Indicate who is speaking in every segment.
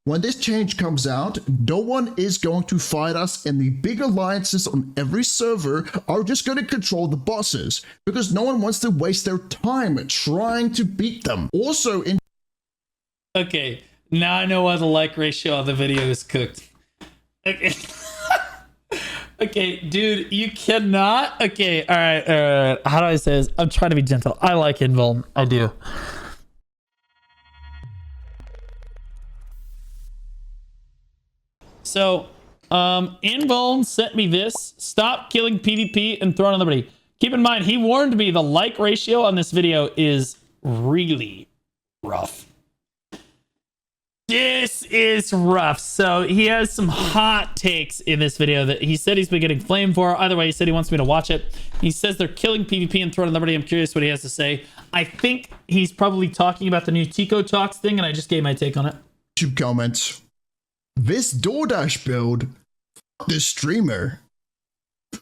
Speaker 1: When this change comes out, no one is going to fight us, and the big alliances on every server are just going to control the bosses, because no one wants to waste their time trying to beat them. Also, in
Speaker 2: Okay, now I know why the like ratio on the video is cooked. Okay. Okay, dude, you cannot. Okay, all right. How do I say this? I'm trying to be gentle. I like Invuln. I do. So, Invuln sent me this. Stop killing PvP and Throne of Liberty. Keep in mind, he warned me the like ratio on this video is really rough. This is rough. So he has some hot takes in this video that he said he's been getting flamed for. Either way, he said he wants me to watch it. He says they're killing PvP and Throne of Liberty. I'm curious what he has to say. I think he's probably talking about the new Tico Talks thing, and I just gave my take on it.
Speaker 1: YouTube comments. This DoorDash build, this streamer.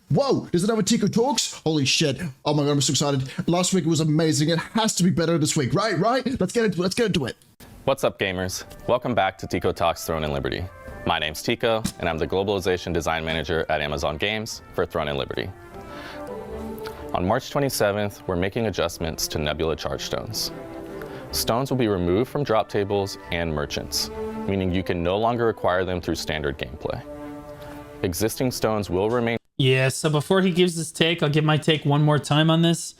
Speaker 1: Whoa, does it have a Tico Talks? Holy shit. Oh my god, I'm so excited. Last week was amazing. It has to be better this week, right? Let's get into it.
Speaker 3: What's up, gamers? Welcome back to Tico Talks Throne and Liberty. My name's Tico, and I'm the Globalization Design Manager at Amazon Games for Throne and Liberty. On March 27th, we're making adjustments to Nebula Charge Stones. Stones will be removed from drop tables and merchants, meaning you can no longer acquire them through standard gameplay. Existing stones will remain.
Speaker 2: Yeah, so before he gives his take, I'll give my take one more time on this.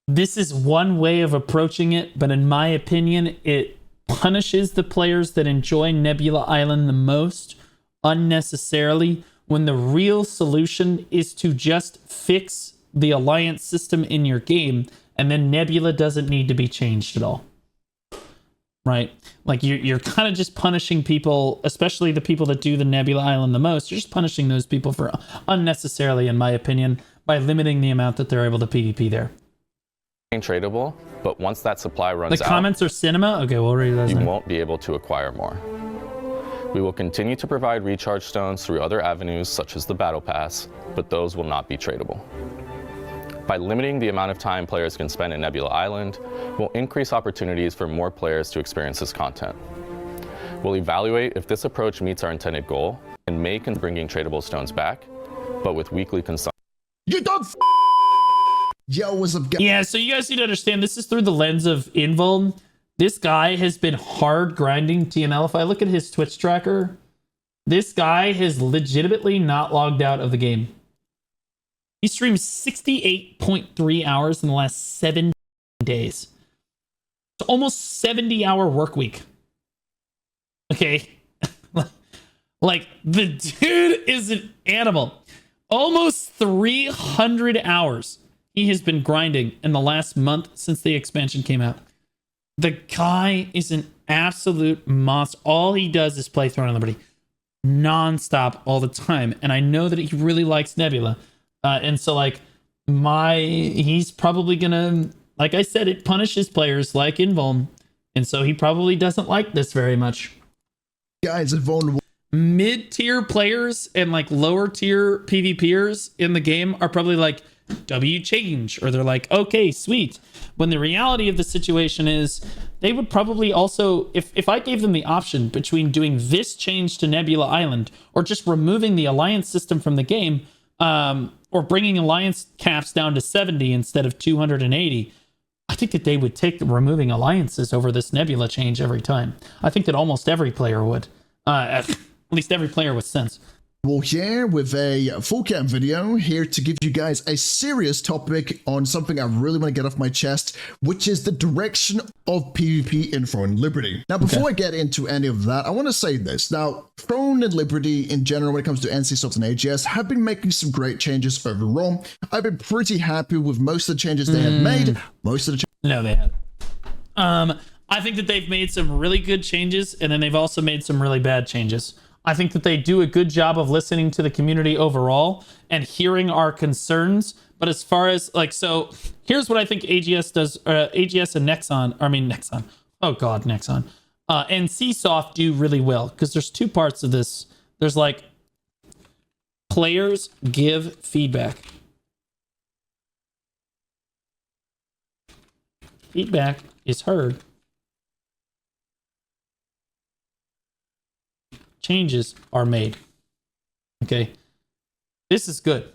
Speaker 2: This is one way of approaching it, but in my opinion, it punishes the players that enjoy Nebula Island the most unnecessarily, when the real solution is to just fix the alliance system in your game, and then Nebula doesn't need to be changed at all. Right? Like you're kind of just punishing people, especially the people that do the Nebula Island the most. You're just punishing those people for unnecessarily, in my opinion, by limiting the amount that they're able to PvP there.
Speaker 3: Tradable, but once that supply runs out,
Speaker 2: the comments are cinema. Okay, we'll read those.
Speaker 3: You won't be able to acquire more. We will continue to provide recharge stones through other avenues such as the Battle Pass, but those will not be tradable. By limiting the amount of time players can spend in Nebula Island, we'll increase opportunities for more players to experience this content. We'll evaluate if this approach meets our intended goal and may consider bringing tradable stones back, but with weekly consumption.
Speaker 1: You don't. Yo, what's up, guys?
Speaker 2: Yeah, so you guys need to understand, this is through the lens of Invuln. This guy has been hard grinding TNL. If I look at his Twitch tracker, this guy has legitimately not logged out of the game. He streamed 68.3 hours in the last 7 days. It's almost 70-hour work week. Okay. Like, the dude is an animal. Almost 300 hours he has been grinding in the last month since the expansion came out. The guy is an absolute monster. All he does is play Throne of Liberty non-stop all the time. And I know that he really likes Nebula. And so, like, he's probably gonna, like I said, it punishes players like Invuln. And so he probably doesn't like this very much.
Speaker 1: Guys, Invuln.
Speaker 2: Mid-tier players and, like, lower-tier PvPers in the game are probably like, W change, or they're like, okay, sweet. When the reality of the situation is, they would probably also, if I gave them the option between doing this change to Nebula Island or just removing the alliance system from the game, or bringing alliance caps down to 70 instead of 280, I think that they would take removing alliances over this Nebula change every time. I think that almost every player would, at least every player with sense.
Speaker 1: Well, here with a full cam video, here to give you guys a serious topic on something I really want to get off my chest, which is the direction of PvP in Throne and Liberty. Now, before I get into any of that, I want to say this. Now, Throne and Liberty in general, when it comes to NCSoft and AGS, have been making some great changes overall. I've been pretty happy with most of the changes they have made.
Speaker 2: No, they have. I think that they've made some really good changes, and then they've also made some really bad changes. I think that they do a good job of listening to the community overall and hearing our concerns. But as far as, like, so here's what I think AGS does, AGS and Nexon. Oh God, Nexon. And CSoft do really well, because there's two parts of this. There's, like, players give feedback. Feedback is heard. changes are made. Okay. This is good.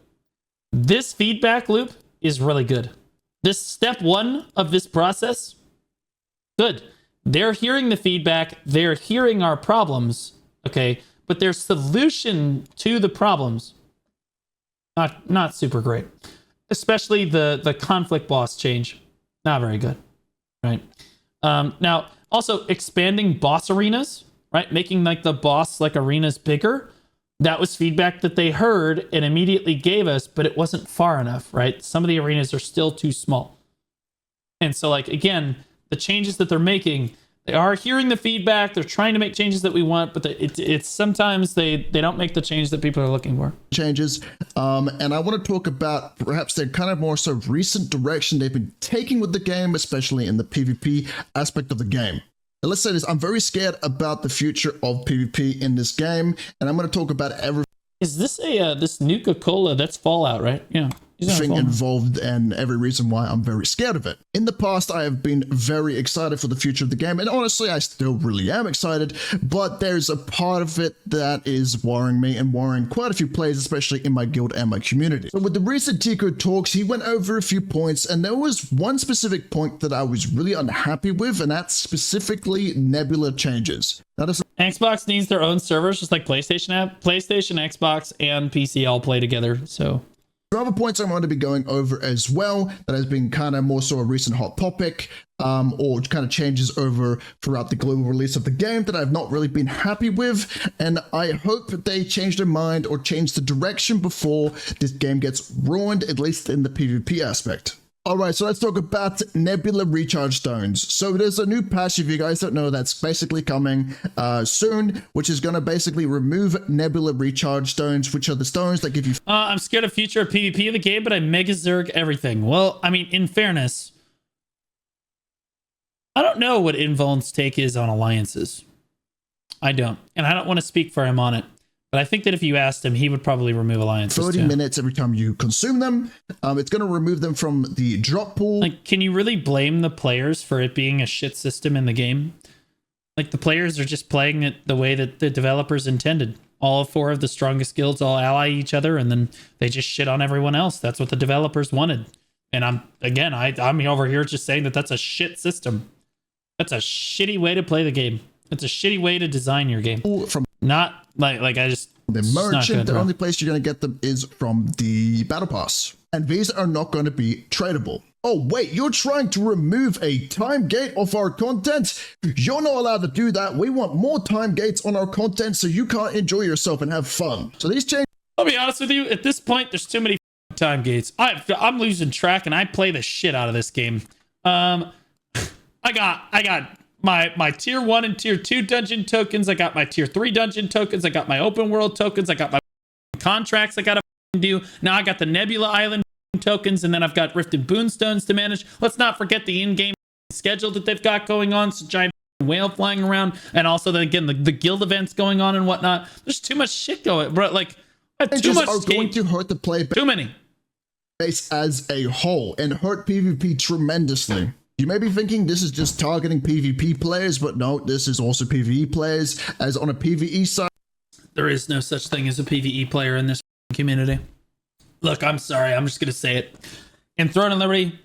Speaker 2: This feedback loop is really good. This step 1 of this process, good. They're hearing the feedback. They're hearing our problems. Okay. But their solution to the problems, not super great. Especially the conflict boss change. Not very good. Right. Now, also expanding boss arenas, right? Making like the boss like arenas bigger. That was feedback that they heard and immediately gave us, but it wasn't far enough, right? Some of the arenas are still too small. And so, like, again, the changes that they're making, they are hearing the feedback. They're trying to make changes that we want, but it's sometimes they don't make the change that people are looking for.
Speaker 1: Changes. And I want to talk about perhaps their kind of more so recent direction they've been taking with the game, especially in the PvP aspect of the game. Now, let's say this, I'm very scared about the future of PvP in this game, and I'm going to talk about everything.
Speaker 2: Is this this Nuka-Cola? That's Fallout, right? Yeah.
Speaker 1: Involved and every reason why I'm very scared of it. In the past, I have been very excited for the future of the game, and honestly, I still really am excited, but there's a part of it that is worrying me and worrying quite a few players, especially in my guild and my community. So with the recent Tico talks, he went over a few points, and there was one specific point that I was really unhappy with, and that's specifically Nebula changes.
Speaker 2: Xbox needs their own servers, just like PlayStation have. PlayStation, Xbox, and PC all play together, so...
Speaker 1: There are other points I'm going to be going over as well that has been kind of more so a recent hot topic or kind of changes over throughout the global release of the game that I've not really been happy with, and I hope they change their mind or change the direction before this game gets ruined, at least in the PvP aspect. Alright, so let's talk about Nebula Recharge Stones. So there's a new patch, if you guys don't know, that's basically coming soon, which is going to basically remove Nebula Recharge Stones, which are the stones that give you...
Speaker 2: I'm scared of future of PvP of the game, but I Mega Zerg everything. Well, I mean, in fairness, I don't know what Invuln's take is on alliances. I don't. And I don't want to speak for him on it. But I think that if you asked him, he would probably remove alliances
Speaker 1: 30 minutes every time you consume them. It's going to remove them from the drop pool.
Speaker 2: Like, can you really blame the players for it being a shit system in the game? Like, the players are just playing it the way that the developers intended. All 4 of the strongest guilds all ally each other, and then they just shit on everyone else. That's what the developers wanted. And I'm over here just saying that that's a shit system. That's a shitty way to play the game. It's a shitty way to design your game.
Speaker 1: From
Speaker 2: Not like I just
Speaker 1: the merchant, the only place you're going to get them is from the battle pass, and these are not going to be tradable. Oh wait, you're trying to remove a time gate of our content? You're not allowed to do that. We want more time gates on our content so you can't enjoy yourself and have fun. So these changes...
Speaker 2: I'll be honest with you, at this point there's too many time gates. I'm losing track, and I play the shit out of this game. I got my tier 1 and tier 2 dungeon tokens. I got my tier 3 dungeon tokens. I got my open world tokens. I got my contracts I gotta do. Now I got the Nebula Island tokens, and then I've got Rifted Boonstones to manage. Let's not forget the in-game schedule that they've got going on. So giant whale flying around, and also again the guild events going on and whatnot. There's too much shit going, bro. Like too much
Speaker 1: are going to hurt the play
Speaker 2: too many
Speaker 1: base as a whole and hurt PvP tremendously. You may be thinking this is just targeting PvP players, but no, this is also PvE players, as on a PvE side.
Speaker 2: There is no such thing as a PvE player in this community. Look, I'm sorry, I'm just going to say it. In Throne and Liberty,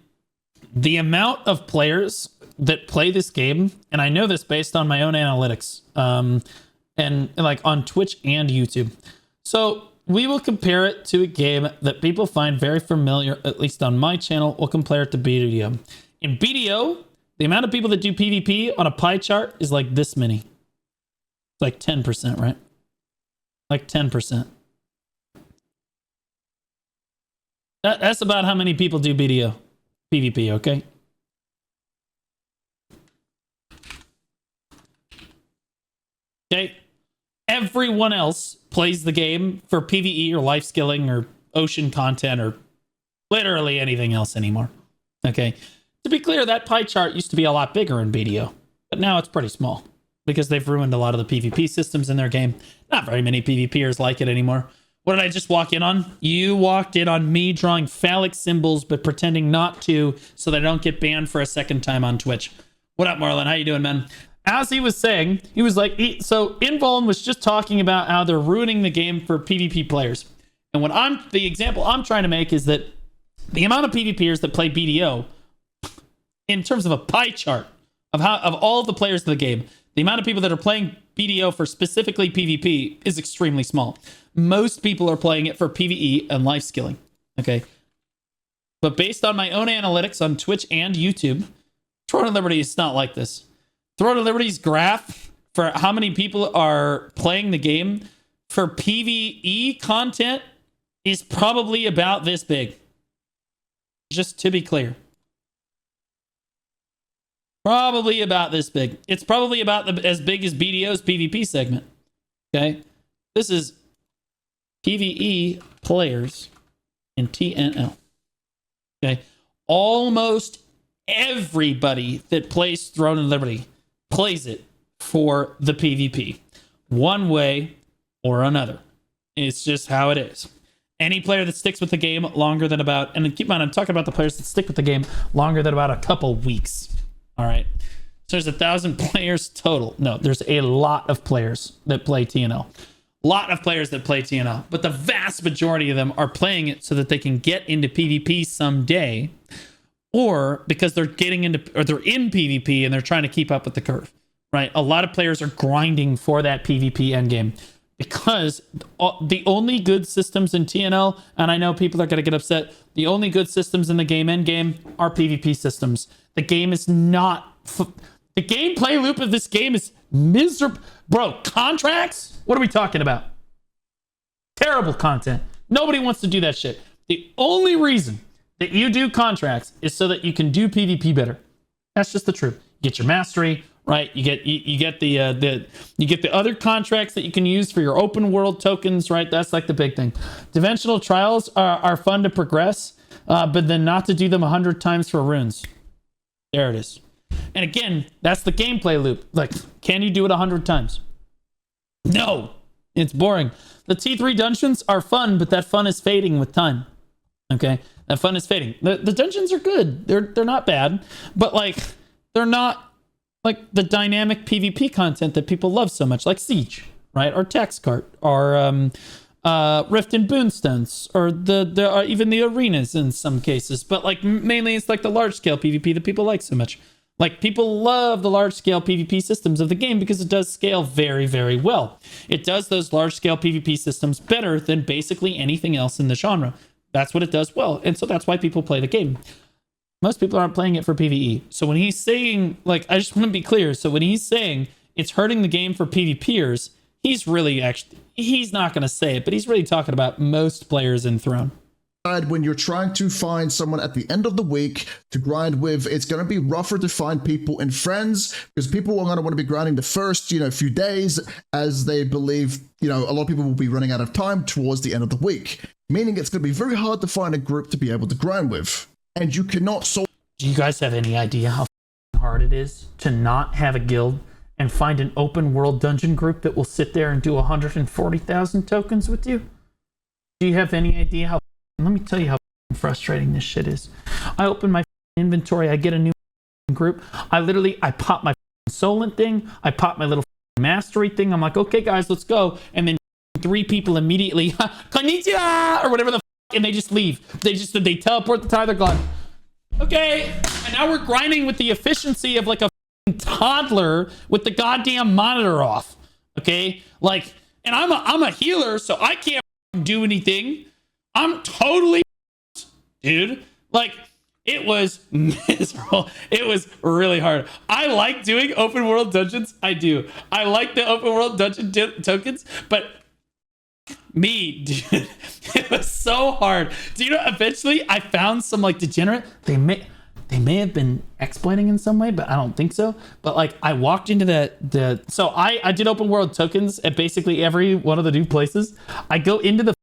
Speaker 2: the amount of players that play this game, and I know this based on my own analytics, and like on Twitch and YouTube. So we will compare it to a game that people find very familiar, at least on my channel. We'll compare it to BDO. In BDO, the amount of people that do PvP on a pie chart is like this many. It's like 10%, right? Like 10%. That's about how many people do BDO. PvP, okay? Okay. Everyone else plays the game for PvE or life skilling or ocean content or literally anything else anymore. Okay. To be clear, that pie chart used to be a lot bigger in BDO, but now it's pretty small because they've ruined a lot of the PvP systems in their game. Not very many PvPers like it anymore. What did I just walk in on? You walked in on me drawing phallic symbols but pretending not to so that I don't get banned for a second time on Twitch. What up, Marlon? How you doing, man? as he was saying, he was like, so Invuln was just talking about how they're ruining the game for PvP players. And the example I'm trying to make is that the amount of PvPers that play BDO, in terms of a pie chart of all of the players of the game, the amount of people that are playing BDO for specifically PvP is extremely small. Most people are playing it for PvE and life skilling. Okay. But based on my own analytics on Twitch and YouTube, Throne of Liberty is not like this. Throne of Liberty's graph for how many people are playing the game for PvE content is probably about this big. Just to be clear. Probably about this big. It's probably about as big as BDO's PvP segment. Okay? This is PvE players in TNL. Okay? Almost everybody that plays Throne of Liberty plays it for the PvP. One way or another. It's just how it is. Any player that sticks with the game longer than about, and keep in mind, I'm talking about the players that stick with the game longer than about a couple weeks. All right. So there's 1,000 players total. No, there's a lot of players that play TNL. Lot of players that play TNL, but the vast majority of them are playing it so that they can get into PvP someday, or because they're getting into, or they're in PvP and they're trying to keep up with the curve, right? A lot of players are grinding for that PvP endgame because the only good systems in TNL, and I know people are going to get upset, the only good systems in the game endgame are PvP systems. The game is not, the gameplay loop of this game is miserable. Bro, contracts? What are we talking about? Terrible content. Nobody wants to do that shit. The only reason that you do contracts is so that you can do PvP better. That's just the truth. You get your mastery, right? You get the other contracts that you can use for your open world tokens, right? That's like the big thing. Dimensional trials are fun to progress, but then not to do them 100 times for runes. There it is. And again, that's the gameplay loop. Like, can you do it 100 times? No, it's boring. The T3 dungeons are fun, but that fun is fading with time. Okay, that fun is fading. The dungeons are good. They're not bad, but like they're not like the dynamic PvP content that people love so much, like Siege, right? Or Tax Cart, or Rift and Boonstones, or even the arenas in some cases. But like mainly it's like the large scale PvP that people like so much. Like, people love the large-scale PvP systems of the game because it does scale very, very well. It does those large-scale PvP systems better than basically anything else in the genre. That's what it does well, and so that's why people play the game. Most people aren't playing it for PvE. So when he's saying, like, I just want to be clear, so when he's saying it's hurting the game for PvPers, he's not going to say it, but he's really talking about most players in Throne.
Speaker 1: When you're trying to find someone at the end of the week to grind with, it's going to be rougher to find people in friends because people are going to want to be grinding the first, few days as they believe, a lot of people will be running out of time towards the end of the week, meaning it's going to be very hard to find a group to be able to grind with. And you cannot solve.
Speaker 2: Do you guys have any idea how hard it is to not have a guild and find an open world dungeon group that will sit there and do 140,000 tokens with you? Do you have any idea how? Let me tell you how frustrating this shit is. I open my inventory, I get a new group. I pop my Solent thing, I pop my little mastery thing. I'm like, okay, guys, let's go. And then 3 people immediately, konnichiwa, or whatever the fuck, and they just leave. They teleport the time, they're gone. Okay, and now we're grinding with the efficiency of like a toddler with the goddamn monitor off. Okay, like, and I'm a healer, so I can't do anything. I'm totally, dude. Like, it was miserable. It was really hard. I like doing open world dungeons. I do. I like the open world dungeon tokens, but me, dude, it was so hard. Do you know, eventually I found some like degenerate. They may have been exploiting in some way, but I don't think so. But like, I walked into so I did open world tokens at basically every one of the new places. I go into the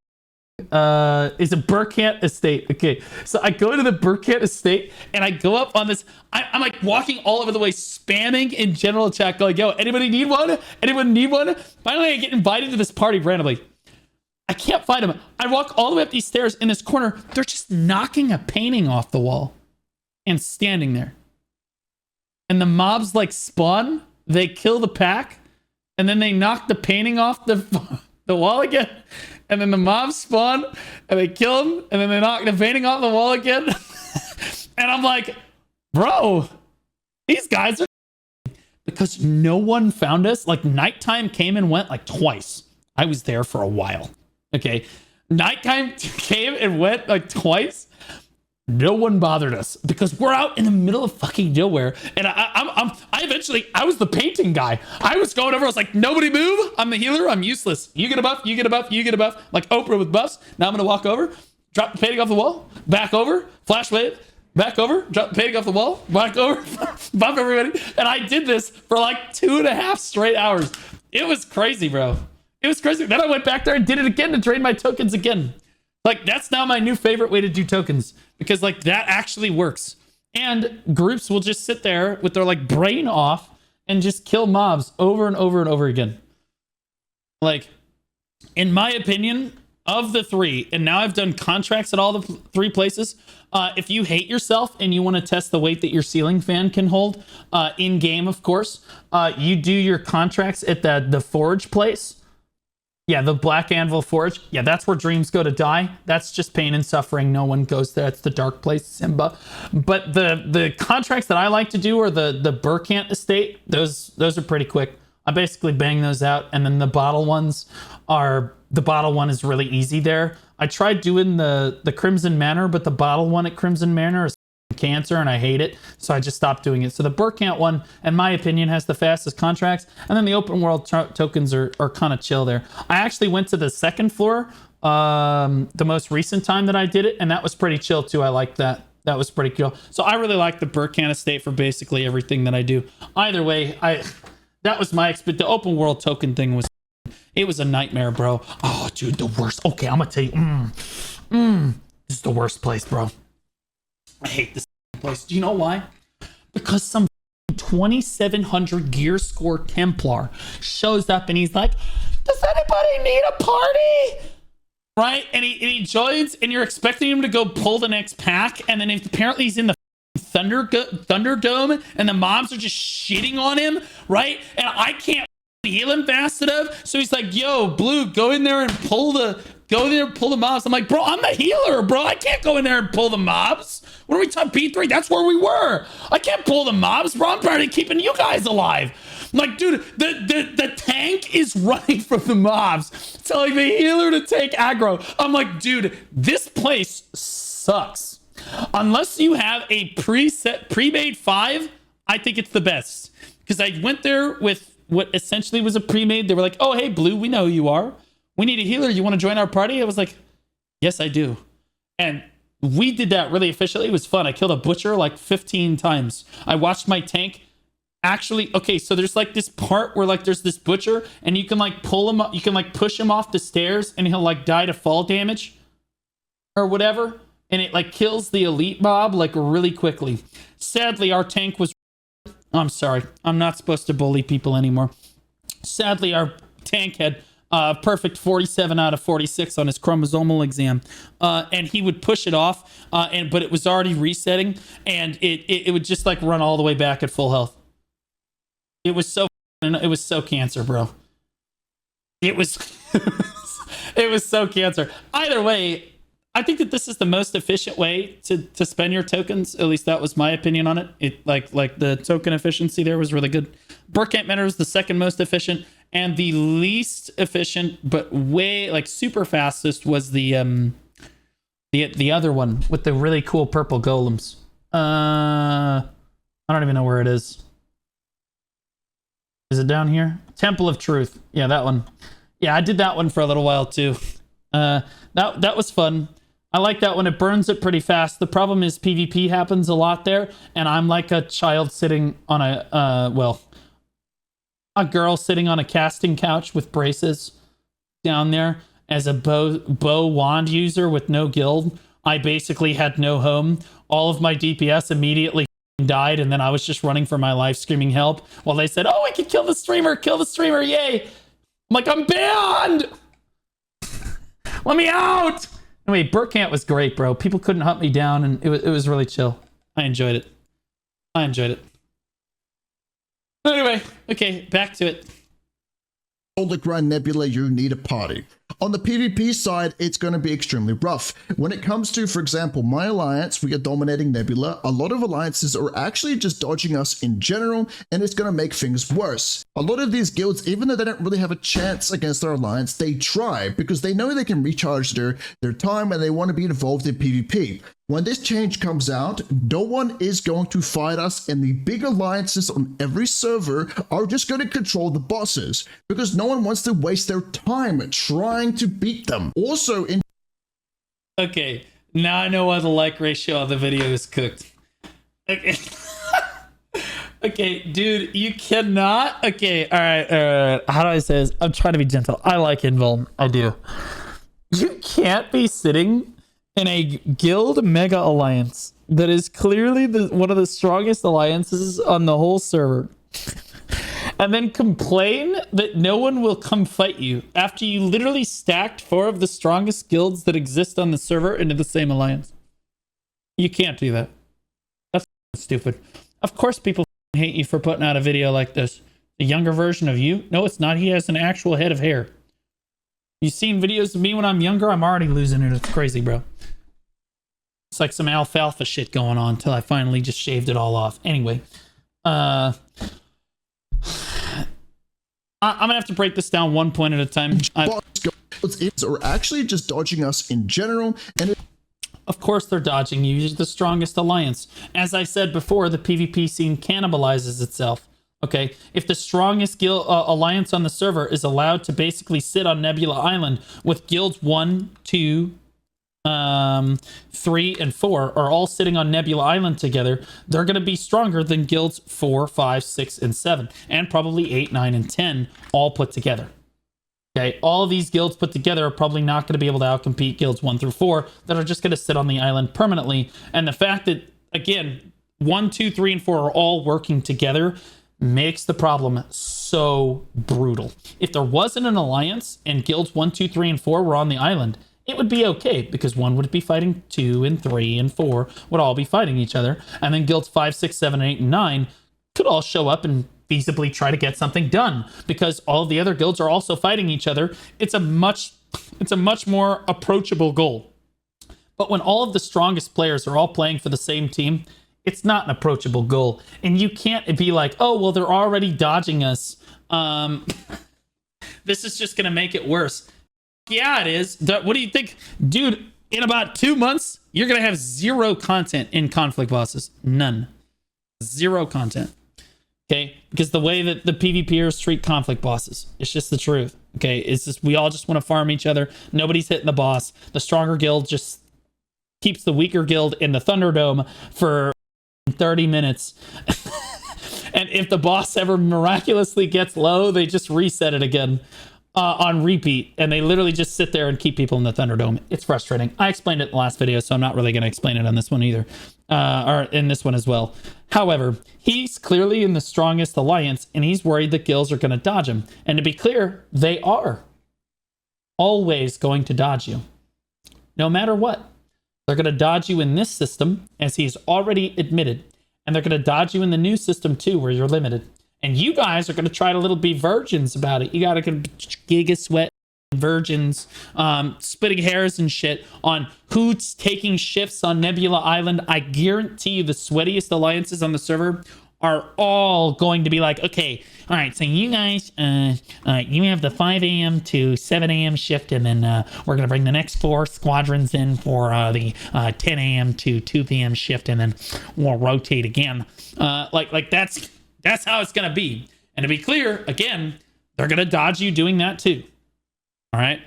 Speaker 2: is a Burkant estate. Okay, so I go into the Burkant estate and I go up on this. I'm like walking all over the way, spamming in general chat, going, yo, anybody need one? Anyone need one? Finally, I get invited to this party randomly. I can't find them. I walk all the way up these stairs in this corner. They're just knocking a painting off the wall and standing there. And the mobs like spawn they kill the pack, and then they knock the painting off the wall again, and then the mobs spawn, and they kill them, and then they knock the painting off the wall again. And I'm like, bro, these guys are... Because no one found us. Like, nighttime came and went like twice. I was there for a while. Okay. Nighttime came and went like twice. No one bothered us because we're out in the middle of fucking nowhere. And I was the painting guy. I was going over. I was like, nobody move. I'm the healer. I'm useless. You get a buff. You get a buff. You get a buff. Like Oprah with buffs. Now I'm going to walk over, drop the painting off the wall, back over, flash wave, back over, drop the painting off the wall, back over, buff everybody. And I did this for like 2.5 straight hours. It was crazy, bro. It was crazy. Then I went back there and did it again to drain my tokens again. Like, that's now my new favorite way to do tokens, because like that actually works. And groups will just sit there with their like brain off and just kill mobs over and over and over again. Like, in my opinion, of the three, and now I've done contracts at all the three places. If you hate yourself and you want to test the weight that your ceiling fan can hold, in game, of course, you do your contracts at the forge place. Yeah, the Black Anvil Forge. Yeah, that's where dreams go to die. That's just pain and suffering. No one goes there. It's the dark place, Simba. But the contracts that I like to do are the Burkant estate. Those are pretty quick. I basically bang those out, and then the bottle ones are... The bottle one is really easy there. I tried doing the Crimson Manor, but the bottle one at Crimson Manor is cancer, and I hate it, so I just stopped doing it. So the Burkant one, in my opinion, has the fastest contracts, and then the open world tokens are kind of chill there. I actually went to the second floor the most recent time that I did it, and that was pretty chill too. I liked that. That was pretty cool. So I really like the Burkant estate for basically everything that I do. Either way, that was my experience. The open world token thing was... It was a nightmare, bro. Oh, dude, the worst. Okay, I'm gonna tell you. This is the worst place, bro. I hate this place. Do you know why? Because some 2700 gear score Templar shows up and he's like, does anybody need a party? Right? And he joins, and you're expecting him to go pull the next pack, and then apparently he's in the Thunderdome, and the mobs are just shitting on him, right? And I can't heal him fast enough, so he's like, yo, Blue, go in there and pull the mobs. I'm like, bro, I'm the healer, bro. I can't go in there and pull the mobs. What are we talking, P3? That's where we were. I can't pull the mobs, bro. I'm barely keeping you guys alive. I'm like, dude, the tank is running from the mobs, telling the healer to take aggro. I'm like, dude, this place sucks. Unless you have a pre-made 5, I think it's the best. Because I went there with what essentially was a pre-made. They were like, oh, hey, Blue, we know who you are. We need a healer. You want to join our party? I was like, yes, I do. And we did that really efficiently. It was fun. I killed a butcher like 15 times. I watched my tank actually... Okay, so there's like this part where like there's this butcher, and you can like pull him up. You can like push him off the stairs, and he'll like die to fall damage or whatever. And it like kills the elite mob like really quickly. Sadly, our tank was... I'm sorry. I'm not supposed to bully people anymore. Sadly, our tank had perfect 47 out of 46 on his chromosomal exam. And he would push it off, but it was already resetting, and it would just like run all the way back at full health. It was so cancer, bro. It was it was so cancer. Either way, I think that this is the most efficient way to spend your tokens. At least that was my opinion on it. It like the token efficiency there was really good. Burkant Manor was the second most efficient, and the least efficient but way like super fastest was the other one with the really cool purple golems. I don't even know where it is. Is it down here? Temple of Truth. Yeah, that one. Yeah, I did that one for a little while too. That was fun. I like that one. It burns it pretty fast. The problem is PvP happens a lot there, and I'm like a child sitting on a girl sitting on a casting couch with braces down there as a bow wand user with no guild. I basically had no home. All of my DPS immediately died, and then I was just running for my life screaming help while they said, oh, we can kill the streamer, yay. I'm like, I'm banned. Let me out. Anyway, Burkant was great, bro. People couldn't hunt me down, and it was really chill. I enjoyed it. Anyway, okay, back to it.
Speaker 1: To grind Nebula, you need a party. On the PvP side, it's going to be extremely rough. When it comes to, for example, my alliance, we are dominating Nebula. A lot of alliances are actually just dodging us in general, and it's going to make things worse. A lot of these guilds, even though they don't really have a chance against our alliance, they try because they know they can recharge their time and they want to be involved in PvP. When this change comes out, no one is going to fight us, and the big alliances on every server are just going to control the bosses because no one wants to waste their time trying to beat them. Also, in
Speaker 2: Okay, now I know why the like ratio on the video is cooked. Okay. Okay, dude, you cannot. Okay, all right. How do I say this? I'm trying to be gentle. I like Invuln. I do. You can't be sitting in a guild mega alliance that is clearly one of the strongest alliances on the whole server and then complain that no one will come fight you after you literally stacked 4 of the strongest guilds that exist on the server into the same alliance. You can't do that. That's stupid. Of course people hate you for putting out a video like this. The younger version of you? No, it's not. He has an actual head of hair. You've seen videos of me when I'm younger? I'm already losing it. It's crazy, bro. It's like some alfalfa shit going on until I finally just shaved it all off. Anyway, I'm gonna have to break this down one point at a time.
Speaker 1: or actually just dodging us in general, and
Speaker 2: of course they're dodging you. You're the strongest alliance. As I said before, the PvP scene cannibalizes itself. Okay, if the strongest guild alliance on the server is allowed to basically sit on Nebula Island with guilds 1, 2, 3, and 4 are all sitting on Nebula Island together, they're going to be stronger than guilds 4, 5, 6, and 7, and probably 8, 9, and 10 all put together. Okay, all of these guilds put together are probably not going to be able to outcompete guilds 1 through 4 that are just going to sit on the island permanently. And the fact that, again, 1, 2, 3, and 4 are all working together makes the problem so brutal. If there wasn't an alliance and guilds 1, 2, 3, and 4 were on the island, it would be okay because 1 would be fighting 2 and 3 and 4 would all be fighting each other. And then guilds 5, 6, 7, 8, and 9 could all show up and feasibly try to get something done because all of the other guilds are also fighting each other. It's a much more approachable goal. But when all of the strongest players are all playing for the same team, it's not an approachable goal. And you can't be like, oh, well, they're already dodging us. This is just going to make it worse. Yeah, it is. What do you think? Dude, in about 2 months, you're going to have 0 content in conflict bosses. None. 0 content. Okay? Because the way that the PvPers treat conflict bosses, it's just the truth. Okay? It's just, we all just want to farm each other. Nobody's hitting the boss. The stronger guild just keeps the weaker guild in the Thunderdome for 30 minutes. And if the boss ever miraculously gets low, they just reset it again on repeat. And they literally just sit there and keep people in the Thunderdome. It's frustrating. I explained it in the last video, so I'm not really going to explain it on this one either. Or in this one as well. However, he's clearly in the strongest alliance, and he's worried that guilds are going to dodge him. And to be clear, they are always going to dodge you. No matter what. They're going to dodge you in this system, as he's already admitted. And they're going to dodge you in the new system, too, where you're limited. And you guys are going to try to little be virgins about it. You got to giga sweat virgins, splitting hairs and shit on who's taking shifts on Nebula Island. I guarantee you the sweatiest alliances on the server are all going to be like, okay, all right, so you guys, you have the 5 a.m. to 7 a.m. shift, and then we're going to bring the next 4 squadrons in for the 10 a.m. to 2 p.m. shift, and then we'll rotate again. Like that's how it's going to be. And to be clear, again, they're going to dodge you doing that too. All right?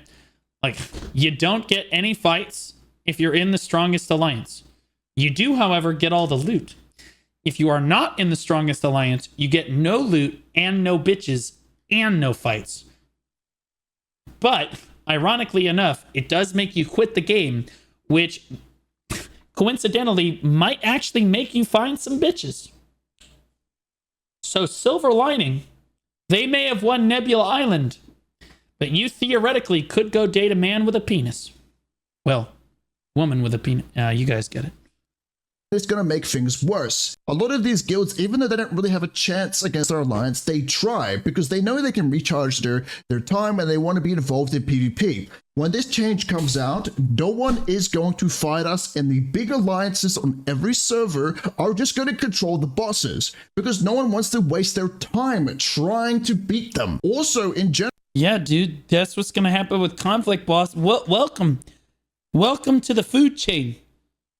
Speaker 2: Like, you don't get any fights if you're in the strongest alliance. You do, however, get all the loot. If you are not in the strongest alliance, you get no loot and no bitches and no fights. But, ironically enough, it does make you quit the game, which coincidentally might actually make you find some bitches. So, silver lining, they may have won Nebula Island, but you theoretically could go date a man with a penis. Well, woman with a penis. You guys get it.
Speaker 1: it's going to make things worse. A lot of these guilds, even though they don't really have a chance against our alliance, they try because they know they can recharge their time and they want to be involved in PvP. When this change comes out, no one is going to fight us, and the big alliances on every server are just going to control the bosses because no one wants to waste their time trying to beat them. Also, in general,
Speaker 2: yeah, dude, that's what's going to happen with conflict, boss. Welcome to the food chain.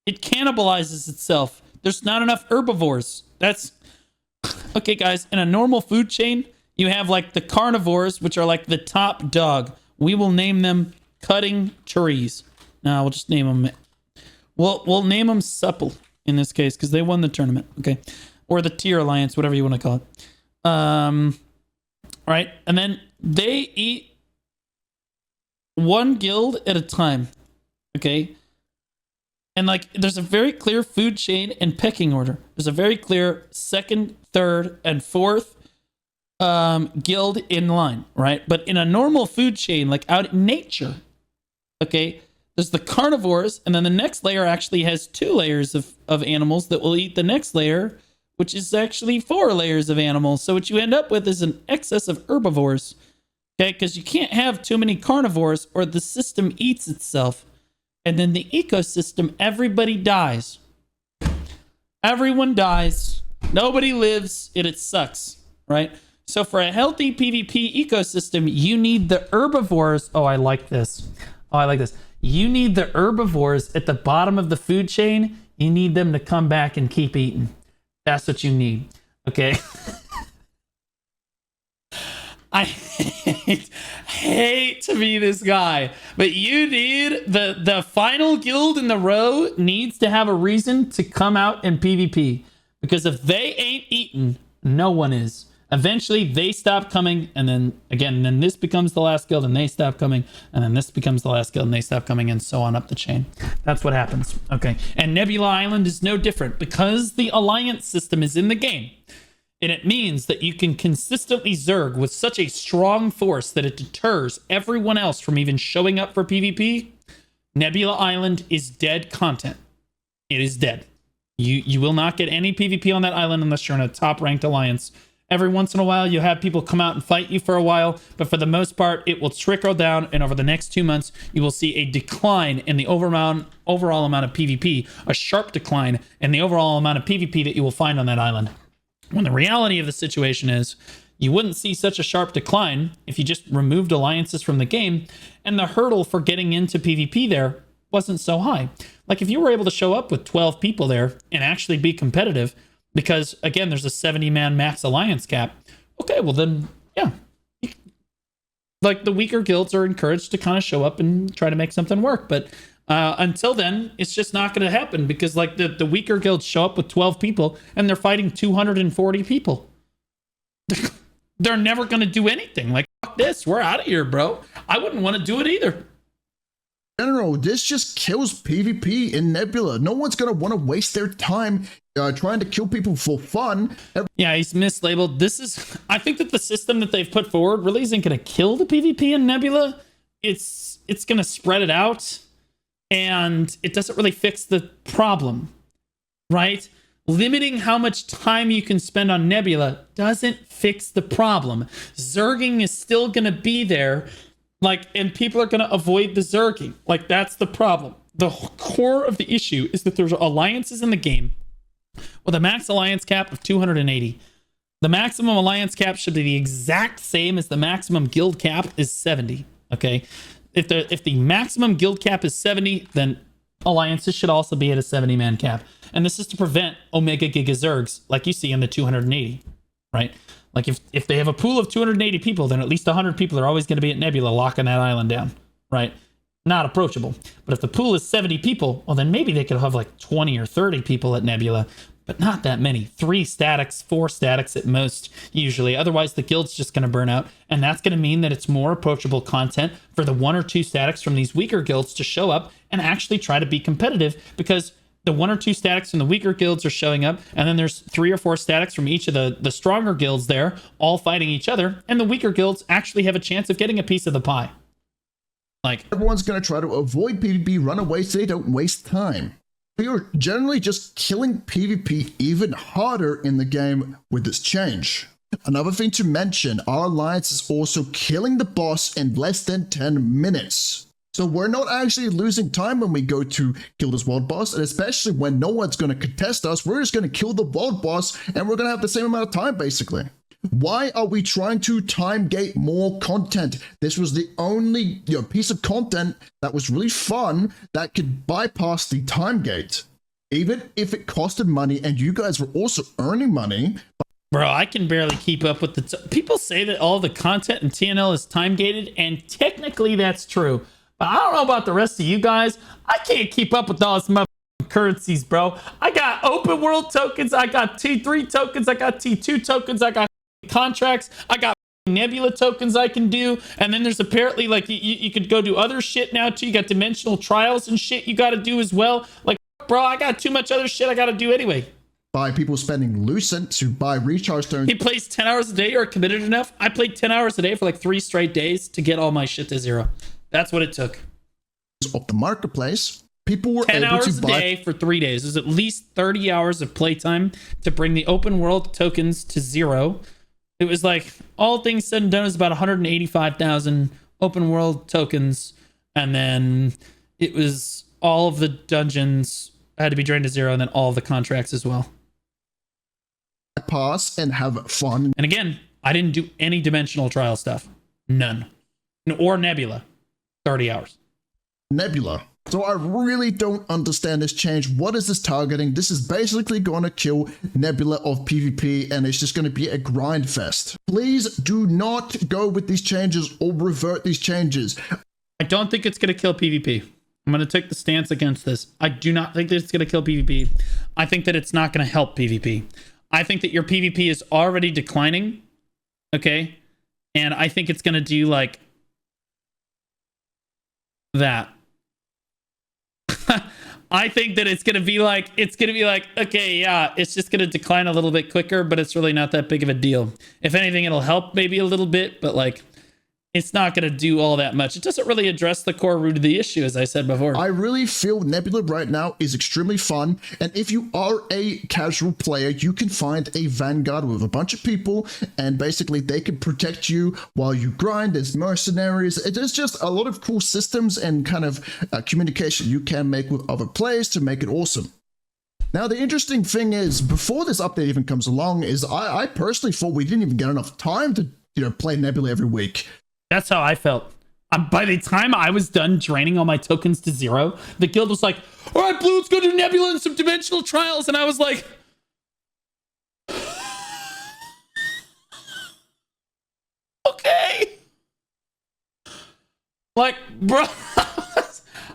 Speaker 2: It cannibalizes itself. There's not enough herbivores. That's okay, guys. In a normal food chain, you have like the carnivores, which are like the top dog. We will name them cutting trees. No, we'll just name them. We'll name them supple in this case because they won the tournament. Okay, or the tier alliance, whatever you want to call it. Right, and then they eat one guild at a time. Okay. And like, there's a very clear food chain and pecking order. There's a very clear second, third, and fourth guild in line, right? But in a normal food chain, like out in nature, okay, there's the carnivores, and then the next layer actually has 2 layers of animals that will eat the next layer, which is actually 4 layers of animals. So what you end up with is an excess of herbivores, okay? Because you can't have too many carnivores or the system eats itself. And then the ecosystem, everybody dies. Everyone dies. Nobody lives, and it sucks, right? So for a healthy PvP ecosystem, you need the herbivores. Oh, I like this. You need the herbivores at the bottom of the food chain. You need them to come back and keep eating. That's what you need, okay? I hate to be this guy, but you need the final guild in the row needs to have a reason to come out in PvP, because if they ain't eaten, no one is. Eventually they stop coming, and then again, then this becomes the last guild and they stop coming, and then this becomes the last guild and they stop coming, and so on up the chain. That's what happens. Okay. And Nebula Island is no different because the alliance system is in the game. And it means that you can consistently zerg with such a strong force that it deters everyone else from even showing up for PvP. Nebula Island is dead content. It is dead. You will not get any PvP on that island unless you're in a top ranked alliance. Every once in a while, you'll have people come out and fight you for a while, but for the most part, it will trickle down, and over the next 2 months, you will see a decline in the overall amount of PvP, a sharp decline in the overall amount of PvP that you will find on that island. When the reality of the situation is, you wouldn't see such a sharp decline if you just removed alliances from the game, and the hurdle for getting into PvP there wasn't so high. Like if you were able to show up with 12 people there and actually be competitive, because again, there's a 70-man max alliance cap. Okay, well then, yeah. Like the weaker guilds are encouraged to kind of show up and try to make something work, but until then, it's just not going to happen because like the weaker guilds show up with 12 people and they're fighting 240 people. They're never going to do anything. Like, fuck this, we're out of here, bro. I wouldn't want to do it either.
Speaker 1: In general, this just kills PvP in Nebula. No one's going to want to waste their time trying to kill people for fun.
Speaker 2: Yeah, he's mislabeled. I think that the system that they've put forward really isn't going to kill the PvP in Nebula. It's going to spread it out. And it doesn't really fix the problem, right? Limiting how much time you can spend on Nebula doesn't fix the problem. Zerging is still going to be there, like, and people are going to avoid the zerging. Like, that's the problem. The core of the issue is that there's alliances in the game with a max alliance cap of 280. The maximum alliance cap should be the exact same as the maximum guild cap is 70, okay? If the maximum guild cap is 70, then alliances should also be at a 70-man cap. And this is to prevent Omega Giga Zergs, like you see in the 280, right? Like if they have a pool of 280 people, then at least 100 people are always going to be at Nebula locking that island down, right? Not approachable. But if the pool is 70 people, well, then maybe they could have like 20 or 30 people at Nebula, but not that many. 3 statics, 4 statics at most, usually. Otherwise, the guild's just going to burn out. And that's going to mean that it's more approachable content for the 1 or 2 statics from these weaker guilds to show up and actually try to be competitive, because the 1 or 2 statics from the weaker guilds are showing up, and then there's 3 or 4 statics from each of the stronger guilds there, all fighting each other, and the weaker guilds actually have a chance of getting a piece of the pie. Like,
Speaker 1: everyone's going to try to avoid PvP, run away so they don't waste time. We are generally just killing PvP even harder in the game with this change. Another thing to mention, our alliance is also killing the boss in less than 10 minutes. So we're not actually losing time when we go to kill this world boss, and especially when no one's going to contest us, we're just going to kill the world boss and we're going to have the same amount of time basically. Why are we trying to time gate more content? This was the only piece of content that was really fun that could bypass the time gate. Even if it costed money and you guys were also earning money.
Speaker 2: Bro, I can barely keep up with the... People say that all the content in TNL is time gated, and technically that's true. But I don't know about the rest of you guys. I can't keep up with all this motherfucking currencies, bro. I got open world tokens. I got T3 tokens. I got T2 tokens. I got contracts. I got nebula tokens I can do, and then there's apparently like you could go do other shit now too. You got dimensional trials and shit you got to do as well. Like, bro, I got too much other shit I got to do anyway.
Speaker 1: By people spending Lucent to buy recharge stones.
Speaker 2: He plays 10 hours a day or committed enough. I played 10 hours a day for like 3 straight days to get all my shit to 0. That's what it took.
Speaker 1: Of the marketplace, people were
Speaker 2: 10
Speaker 1: able
Speaker 2: hours
Speaker 1: to
Speaker 2: a
Speaker 1: buy
Speaker 2: day for 3 days. There's at least 30 hours of playtime to bring the open world tokens to 0. It was like, all things said and done, is about 185,000 open world tokens. And then it was all of the dungeons had to be drained to 0, and then all of the contracts as well.
Speaker 1: Pass and have fun.
Speaker 2: And again, I didn't do any dimensional trial stuff. None. Or Nebula. 30 hours.
Speaker 1: Nebula. So I really don't understand this change. What is this targeting? This is basically going to kill Nebula of PvP, and it's just going to be a grind fest. Please do not go with these changes or revert these changes.
Speaker 2: I don't think it's going to kill PvP. I'm going to take the stance against this. I do not think that it's going to kill PvP. I think that it's not going to help PvP. I think that your PvP is already declining. Okay? And I think it's going to do like that. I think that it's going to be like, okay, yeah, it's just going to decline a little bit quicker, but it's really not that big of a deal. If anything, it'll help maybe a little bit, but like, it's not going to do all that much. It doesn't really address the core root of the issue, as I said before.
Speaker 1: I really feel Nebula right now is extremely fun. And if you are a casual player, you can find a Vanguard with a bunch of people, and basically they can protect you while you grind. There's mercenaries. There's just a lot of cool systems and kind of communication you can make with other players to make it awesome. Now, the interesting thing is, before this update even comes along, is I personally thought we didn't even get enough time to play Nebula every week.
Speaker 2: That's how I felt. By the time I was done draining all my tokens to 0, the guild was like, all right, Blue, let's go do Nebula and some dimensional trials. And I was like, okay. Like, bro,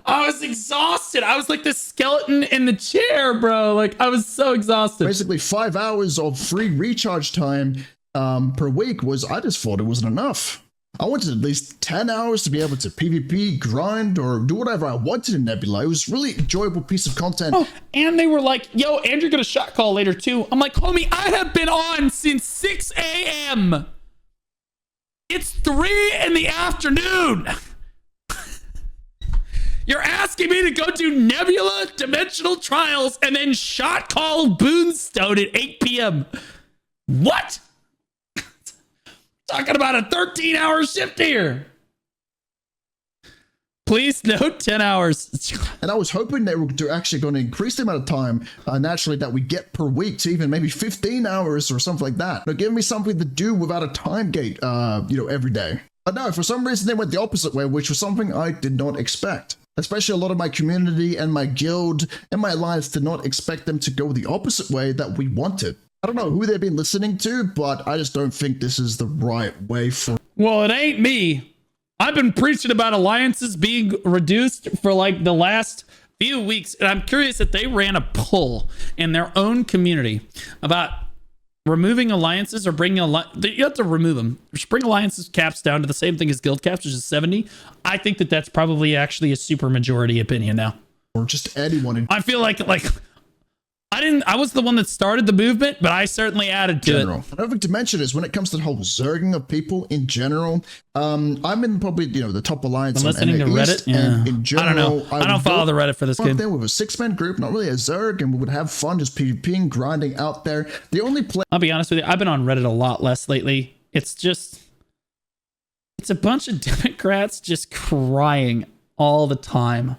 Speaker 2: I was exhausted. I was like the skeleton in the chair, bro. Like, I was so exhausted.
Speaker 1: Basically, 5 hours of free recharge time per week I just thought it wasn't enough. I wanted at least 10 hours to be able to PvP, grind, or do whatever I wanted in Nebula. It was really enjoyable piece of content.
Speaker 2: Oh, and they were like, yo, Andrew got a shot call later too. I'm like, homie, I have been on since 6 a.m. It's 3 in the afternoon. You're asking me to go do Nebula dimensional trials and then shot call Boonstone at 8 p.m. What? Talking about a 13-hour shift here. Please note 10 hours.
Speaker 1: And I was hoping they were actually going to increase the amount of time naturally that we get per week to even maybe 15 hours or something like that. But give me something to do without a time gate, every day. But no, for some reason they went the opposite way, which was something I did not expect. Especially a lot of my community and my guild and my alliance did not expect them to go the opposite way that we wanted. I don't know who they've been listening to, but I just don't think this is the right way for...
Speaker 2: Well, it ain't me. I've been preaching about alliances being reduced for like the last few weeks, and I'm curious if they ran a poll in their own community about removing alliances or bringing you have to remove them. Just bring alliances caps down to the same thing as guild caps, which is 70. I think that that's probably actually a super majority opinion now.
Speaker 1: Or just anyone.
Speaker 2: I feel like I I was the one that started the movement, but I certainly added to
Speaker 1: General. Another thing to mention is when it comes to the whole zerging of people in general, I'm in probably the top alliance.
Speaker 2: I'm listening to Reddit.
Speaker 1: And in general,
Speaker 2: I don't know. I don't follow the Reddit for this game.
Speaker 1: There with a 6-man group, not really a zerg, and we would have fun just PvPing, grinding out there. The only play.
Speaker 2: I'll be honest with you. I've been on Reddit a lot less lately. It's a bunch of Democrats just crying all the time,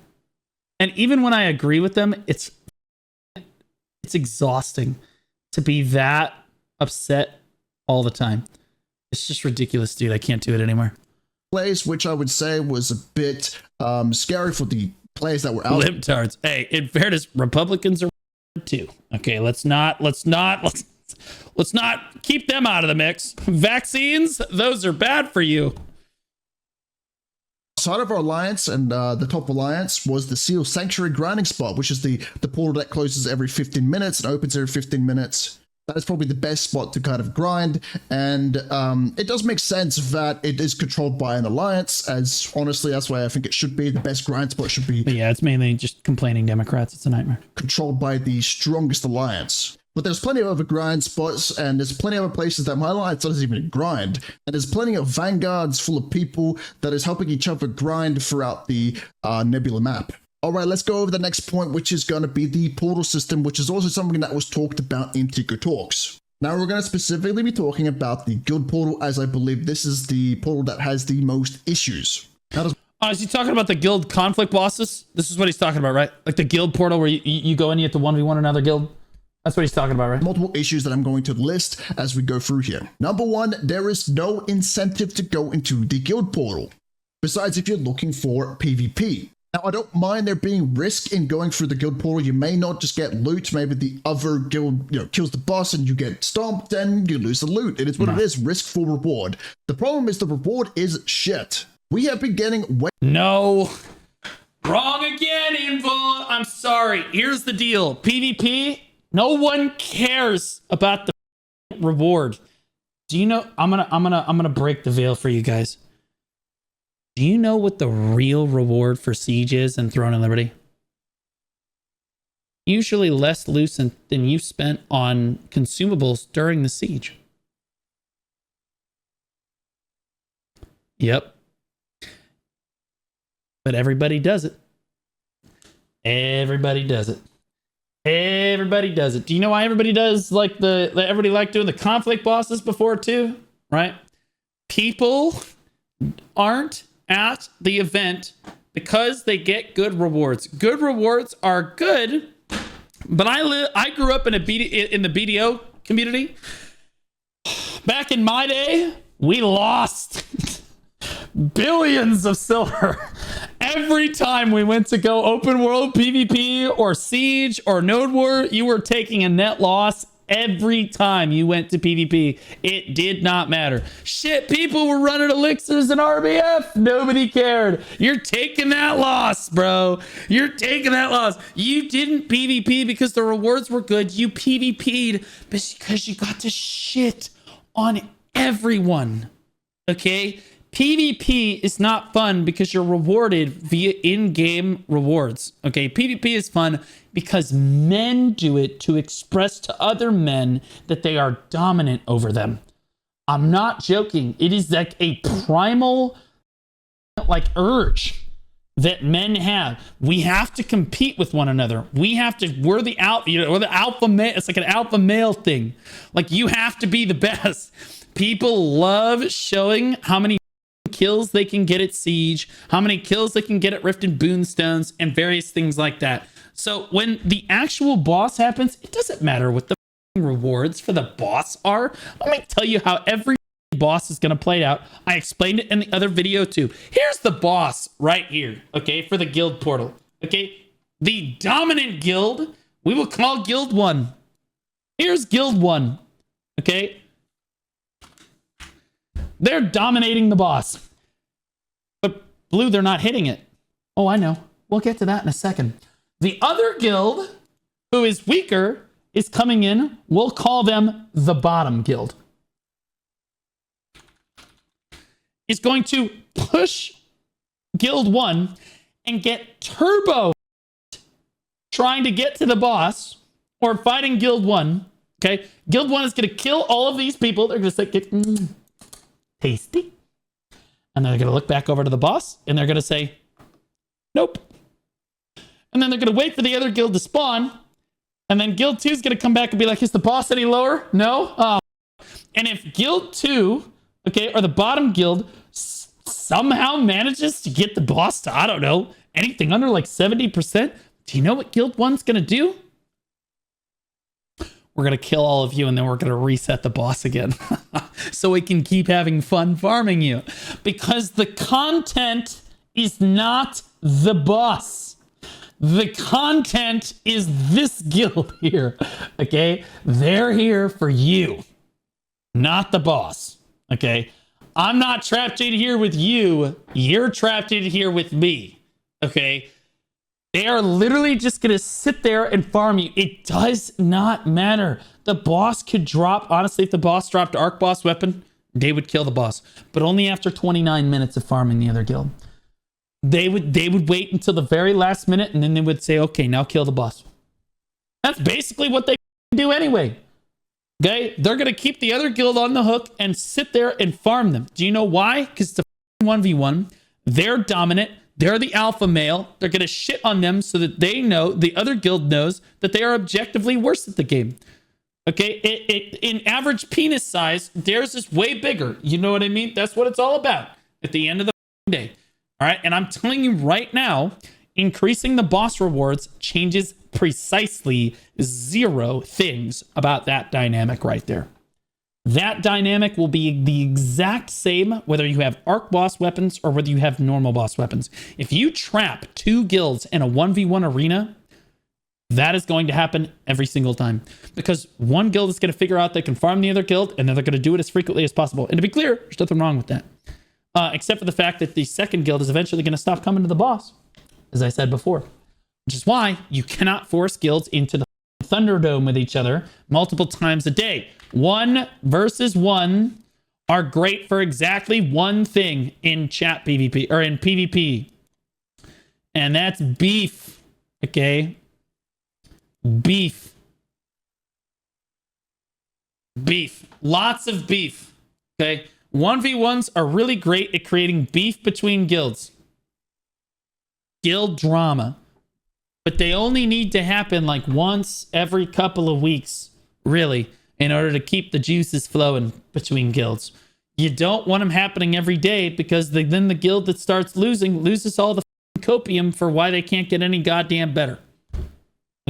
Speaker 2: and even when I agree with them, it's exhausting to be that upset all the time. It's just ridiculous, dude. I can't do it anymore.
Speaker 1: Plays, which I would say was a bit scary for the players that were out.
Speaker 2: Libtards. Hey, in fairness, Republicans are too. Okay, let's not keep them out of the mix. Vaccines, those are bad for you.
Speaker 1: Outside of our alliance and the top alliance was the Seal Sanctuary grinding spot, which is the portal that closes every 15 minutes and opens every 15 minutes. That is probably the best spot to kind of grind, and it does make sense that it is controlled by an alliance, as honestly that's why I think it should be. The best grind spot should be.
Speaker 2: But yeah, it's mainly just complaining Democrats. It's a nightmare.
Speaker 1: Controlled by the strongest alliance. But there's plenty of other grind spots, and there's plenty of other places that my alliance doesn't even grind. And there's plenty of vanguards full of people that is helping each other grind throughout the Nebula map. All right, let's go over the next point, which is going to be the portal system, which is also something that was talked about in Tico Talks. Now, we're going to specifically be talking about the guild portal, as I believe this is the portal that has the most issues.
Speaker 2: Is he talking about the guild conflict bosses? This is what he's talking about, right? Like the guild portal where you go and you have to 1v1 another guild? That's what he's talking about, right?
Speaker 1: Multiple issues that I'm going to list as we go through here. Number one, there is no incentive to go into the guild portal, besides if you're looking for PvP. Now, I don't mind there being risk in going through the guild portal. You may not just get loot. Maybe the other guild kills the boss and you get stomped and you lose the loot. It is what it is, risk for reward. The problem is the reward is shit. We have been getting way.
Speaker 2: No. Wrong again, Invul. I'm sorry. Here's the deal. PvP, no one cares about the reward. Do you know, I'm gonna break the veil for you guys. Do you know what the real reward for Siege is in Throne and Liberty? Usually less loot than you spent on consumables during the siege. Yep. But everybody does it. Everybody does it. Everybody does it. Do you know why everybody does like everybody liked doing the conflict bosses before too? Right? People aren't at the event because they get good rewards. Good rewards are good, but I grew up in the BDO community. Back in my day, we lost billions of silver every time we went to go open world PvP or siege or node war. You were taking a net loss every time you went to PvP. It did not matter. Shit, people were running elixirs and RBF. Nobody cared. You're taking that loss, bro. You're taking that loss. You didn't PvP because the rewards were good. You PvP'd because you got to shit on everyone. Okay? PvP is not fun because you're rewarded via in-game rewards. Okay, PvP is fun because men do it to express to other men that they are dominant over them. I'm not joking. It is like a primal urge that men have. We have to compete with one another. We're the alpha male. It's like an alpha male thing. Like you have to be the best. People love showing how many kills they can get at Siege, how many kills they can get at Rift and Boonstones, and various things like that. So when the actual boss happens, it doesn't matter what the rewards for the boss are. Let me tell you how every boss is going to play out. I explained it in the other video too. Here's the boss right here, okay, for the guild portal. Okay, the dominant guild, we will call guild 1. Here's guild 1, okay? They're dominating the boss. But blue, they're not hitting it. Oh, I know. We'll get to that in a second. The other guild, who is weaker, is coming in. We'll call them the bottom guild. Is going to push guild 1 and get turbo trying to get to the boss. or fighting Guild 1. Okay, Guild 1 is going to kill all of these people. They're going to say, tasty. And then they're going to look back over to the boss, and they're going to say, nope. And then they're going to wait for the other guild to spawn, and then Guild 2 is going to come back and be like, is the boss any lower? No? Oh. And if Guild 2, okay, or the bottom guild somehow manages to get the boss to, I don't know, anything under like 70%, do you know what Guild 1's going to do? We're going to kill all of you, and then we're going to reset the boss again. So we can keep having fun farming you. Because the content is not the boss. The content is this guild here. Okay? They're here for you, not the boss. Okay? I'm not trapped in here with you. You're trapped in here with me. Okay? They are literally just going to sit there and farm you. It does not matter. The boss could drop. Honestly, if the boss dropped Arc Boss weapon, they would kill the boss. But only after 29 minutes of farming the other guild. They would wait until the very last minute, and then they would say, okay, now kill the boss. That's basically what they do anyway. Okay? They're going to keep the other guild on the hook and sit there and farm them. Do you know why? Because it's a 1v1. They're dominant. They're the alpha male. They're going to shit on them so that they know, the other guild knows, that they are objectively worse at the game. Okay? In average penis size, theirs is way bigger. You know what I mean? That's what it's all about at the end of the day. All right? And I'm telling you right now, increasing the boss rewards changes precisely 0 things about that dynamic right there. That dynamic will be the exact same whether you have arc boss weapons or whether you have normal boss weapons. If you trap 2 guilds in a 1v1 arena, that is going to happen every single time. Because one guild is going to figure out they can farm the other guild, and then they're going to do it as frequently as possible. And to be clear, there's nothing wrong with that. Except for the fact that the second guild is eventually going to stop coming to the boss, as I said before. Which is why you cannot force guilds into the Thunderdome with each other multiple times a day. 1 versus 1 are great for exactly one thing in chat PvP or in PvP. And that's beef. Okay? Beef. Beef. Lots of beef. Okay? 1v1s are really great at creating beef between guilds. Guild drama. But they only need to happen like once every couple of weeks, really, in order to keep the juices flowing between guilds. You don't want them happening every day because then the guild that starts losing loses all the copium for why they can't get any goddamn better.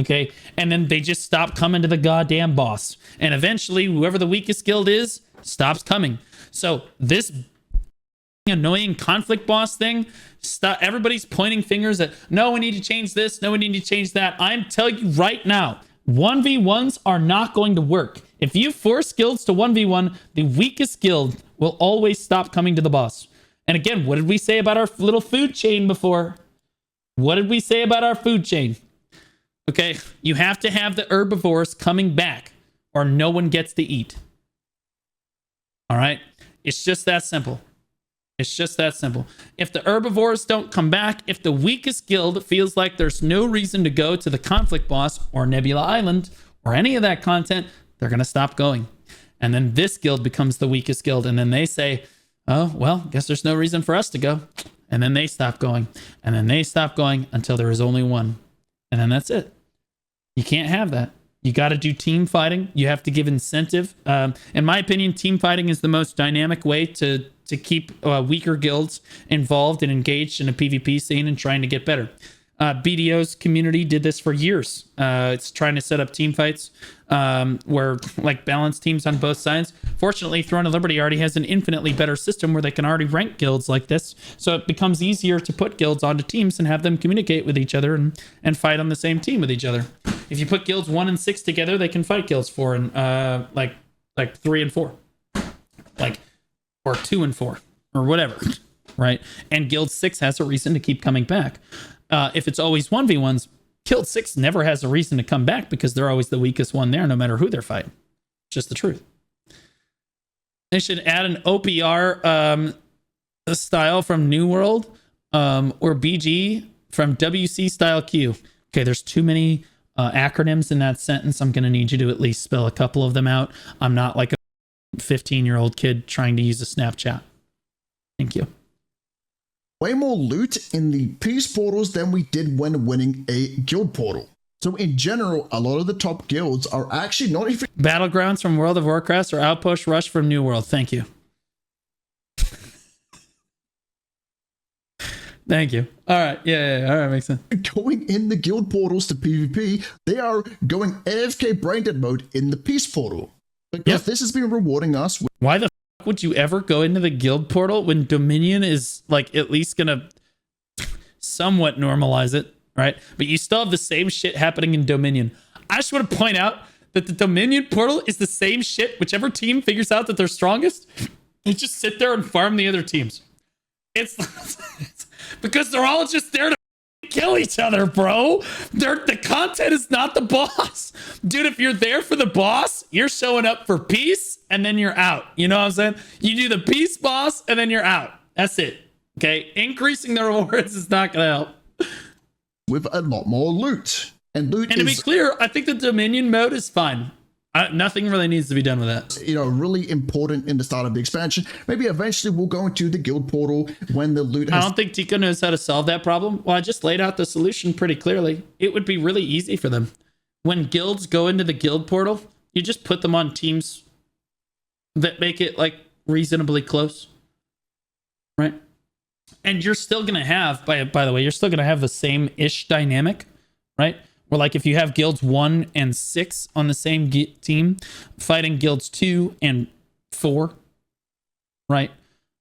Speaker 2: Okay? And then they just stop coming to the goddamn boss. And eventually, whoever the weakest guild is, stops coming. So this annoying conflict boss thing, everybody's pointing fingers at, no, we need to change this, no, we need to change that. I'm telling you right now, 1v1s are not going to work. If you force guilds to 1v1, the weakest guild will always stop coming to the boss. And again, what did we say about our little food chain before? What did we say about our food chain? Okay, you have to have the herbivores coming back or no one gets to eat. All right? It's just that simple. It's just that simple. If the herbivores don't come back, if the weakest guild feels like there's no reason to go to the conflict boss or Nebula Island or any of that content, they're going to stop going. And then this guild becomes the weakest guild. And then they say, oh, well, guess there's no reason for us to go. And then they stop going. And then they stop going until there is only one. And then that's it. You can't have that. You got to do team fighting. You have to give incentive. In my opinion, team fighting is the most dynamic way to keep weaker guilds involved and engaged in a PvP scene and trying to get better. BDO's community did this for years. It's trying to set up team fights where like balanced teams on both sides. Fortunately, Throne of Liberty already has an infinitely better system where they can already rank guilds like this. So it becomes easier to put guilds onto teams and have them communicate with each other and fight on the same team with each other. If you put guilds 1 and 6 together, they can fight guilds 4 and like 3 and 4. Or 2 and 4 or whatever, right? And guild 6 has a reason to keep coming back. If it's always 1v1s, guild 6 never has a reason to come back because they're always the weakest one there, no matter who they're fighting. Just the truth. They should add an OPR style from New World or BG from WC style Q. Okay, there's too many acronyms in that sentence, I'm going to need you to at least spell a couple of them out. I'm not like a 15-year-old kid trying to use a Snapchat. Thank you.
Speaker 1: Way more loot in the peace portals than we did when winning a guild portal. So in general, a lot of the top guilds are actually not even...
Speaker 2: Battlegrounds from World of Warcraft or Outpost Rush from New World. Thank you. Thank you. All right. Yeah. All right. Makes sense.
Speaker 1: Going in the guild portals to PvP, they are going AFK braindead mode in the peace portal. Because this has been rewarding us.
Speaker 2: Why the fuck would you ever go into the guild portal when Dominion is like at least going to somewhat normalize it, right? But you still have the same shit happening in Dominion. I just want to point out that the Dominion portal is the same shit. Whichever team figures out that they're strongest, they just sit there and farm the other teams. It's because they're all just there to kill each other, bro. The content is not the boss. Dude, if you're there for the boss, you're showing up for peace and then you're out. You know what I'm saying? You do the peace boss and then you're out. That's it. Okay? Increasing the rewards is not going to help.
Speaker 1: With a lot more loot. And loot
Speaker 2: to be clear, I think the Dominion mode is fine. Nothing really needs to be done with that.
Speaker 1: You know, really important in the start of the expansion. Maybe eventually we'll go into the guild portal when the loot has...
Speaker 2: I don't think Tico knows how to solve that problem. Well, I just laid out the solution pretty clearly. It would be really easy for them. When guilds go into the guild portal, you just put them on teams that make it like reasonably close. Right? And you're still going to have, by the way, you're still going to have the same-ish dynamic, right? Where like if you have guilds 1 and 6 on the same team fighting guilds 2 and 4, right?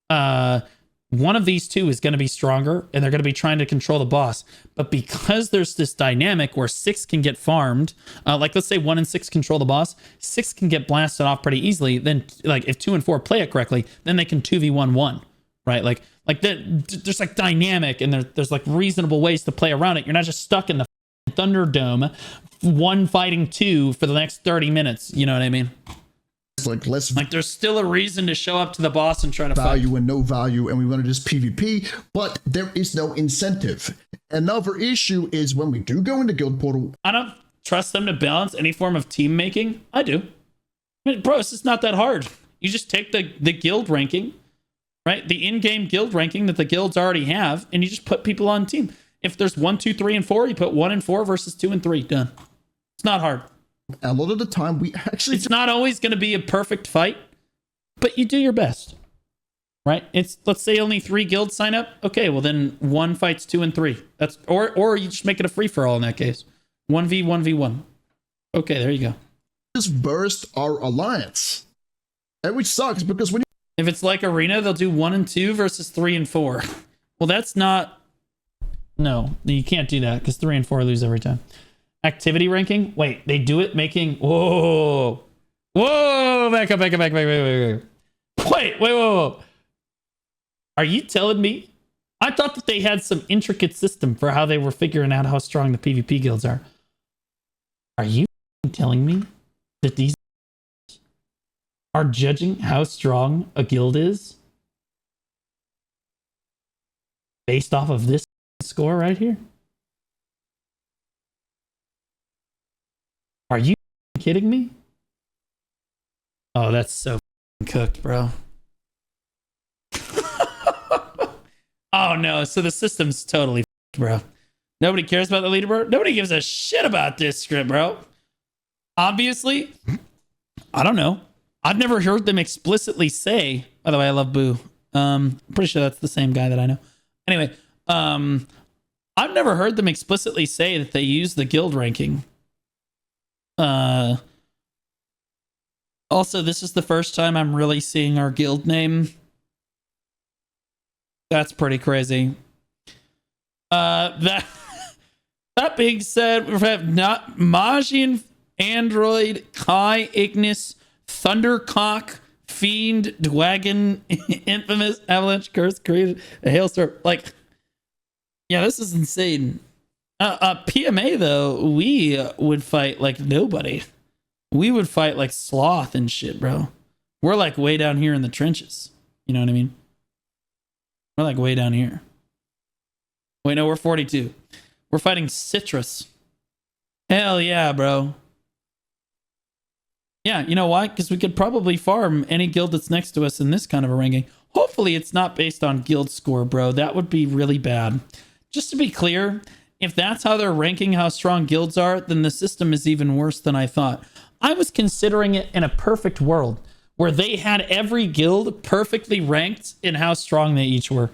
Speaker 2: One of these two is going to be stronger and they're going to be trying to control the boss. But because there's this dynamic where 6 can get farmed, like let's say 1 and 6 control the boss, 6 can get blasted off pretty easily. Then like if 2 and 4 play it correctly, then they can 2v1-1, right? Like there's like dynamic and there's like reasonable ways to play around it. You're not just stuck in the Thunderdome, 1 fighting 2 for the next 30 minutes. You know what I mean?
Speaker 1: It's like less
Speaker 2: like there's still a reason to show up to the boss and try to
Speaker 1: value
Speaker 2: fight.
Speaker 1: And no value, and we want to just PvP, but there is no incentive. Another issue is when we do go into guild portal.
Speaker 2: I don't trust them to balance any form of team making. I do. I mean, bro, it's just not that hard. You just take the guild ranking, right? The in-game guild ranking that the guilds already have, and you just put people on team. If there's 1, 2, 3, and 4, you put 1 and 4 versus 2 and 3. Done. It's not hard.
Speaker 1: A lot of the time, we actually...
Speaker 2: It's not always going to be a perfect fight, but you do your best, right? It's, let's say only 3 guilds sign up. Okay, well then 1 fights 2 and 3. That's or you just make it a free-for-all in that case. 1v1v1. Okay, there you go.
Speaker 1: Just burst our alliance. And which sucks because when you...
Speaker 2: If it's like Arena, they'll do 1 and 2 versus 3 and 4. Well, that's not... No, you can't do that because 3 and 4 lose every time. Activity ranking? Wait, they do it making... Whoa. Back up. Wait. Are you telling me? I thought that they had some intricate system for how they were figuring out how strong the PvP guilds are. Are you telling me that these are judging how strong a guild is based off of this score right here? Are you kidding me? Oh, that's so cooked, bro. Oh no, so the system's totally bro. Nobody cares about the leaderboard. Nobody gives a shit about this script, bro. Obviously, I don't know. I've never heard them explicitly say, by the way, I love Boo. Pretty sure that's the same guy that I know. Anyway, I've never heard them explicitly say that they use the guild ranking. Also, this is the first time I'm really seeing our guild name. That's pretty crazy. That being said, we have not Majin, Android, Kai, Ignis, Thundercock, Fiend, Dwagon, Infamous, Avalanche, Curse, Created, a Hailstorm. Like, yeah, this is insane. PMA though, we would fight like nobody. We would fight like Sloth and shit, bro. We're like way down here in the trenches. You know what I mean? We're like way down here. Wait, no, we're 42. We're fighting Citrus. Hell yeah, bro. Yeah, you know why? Because we could probably farm any guild that's next to us in this kind of a ranking. Hopefully it's not based on guild score, bro. That would be really bad. Just to be clear, if that's how they're ranking how strong guilds are, then the system is even worse than I thought. I was considering it in a perfect world where they had every guild perfectly ranked in how strong they each were.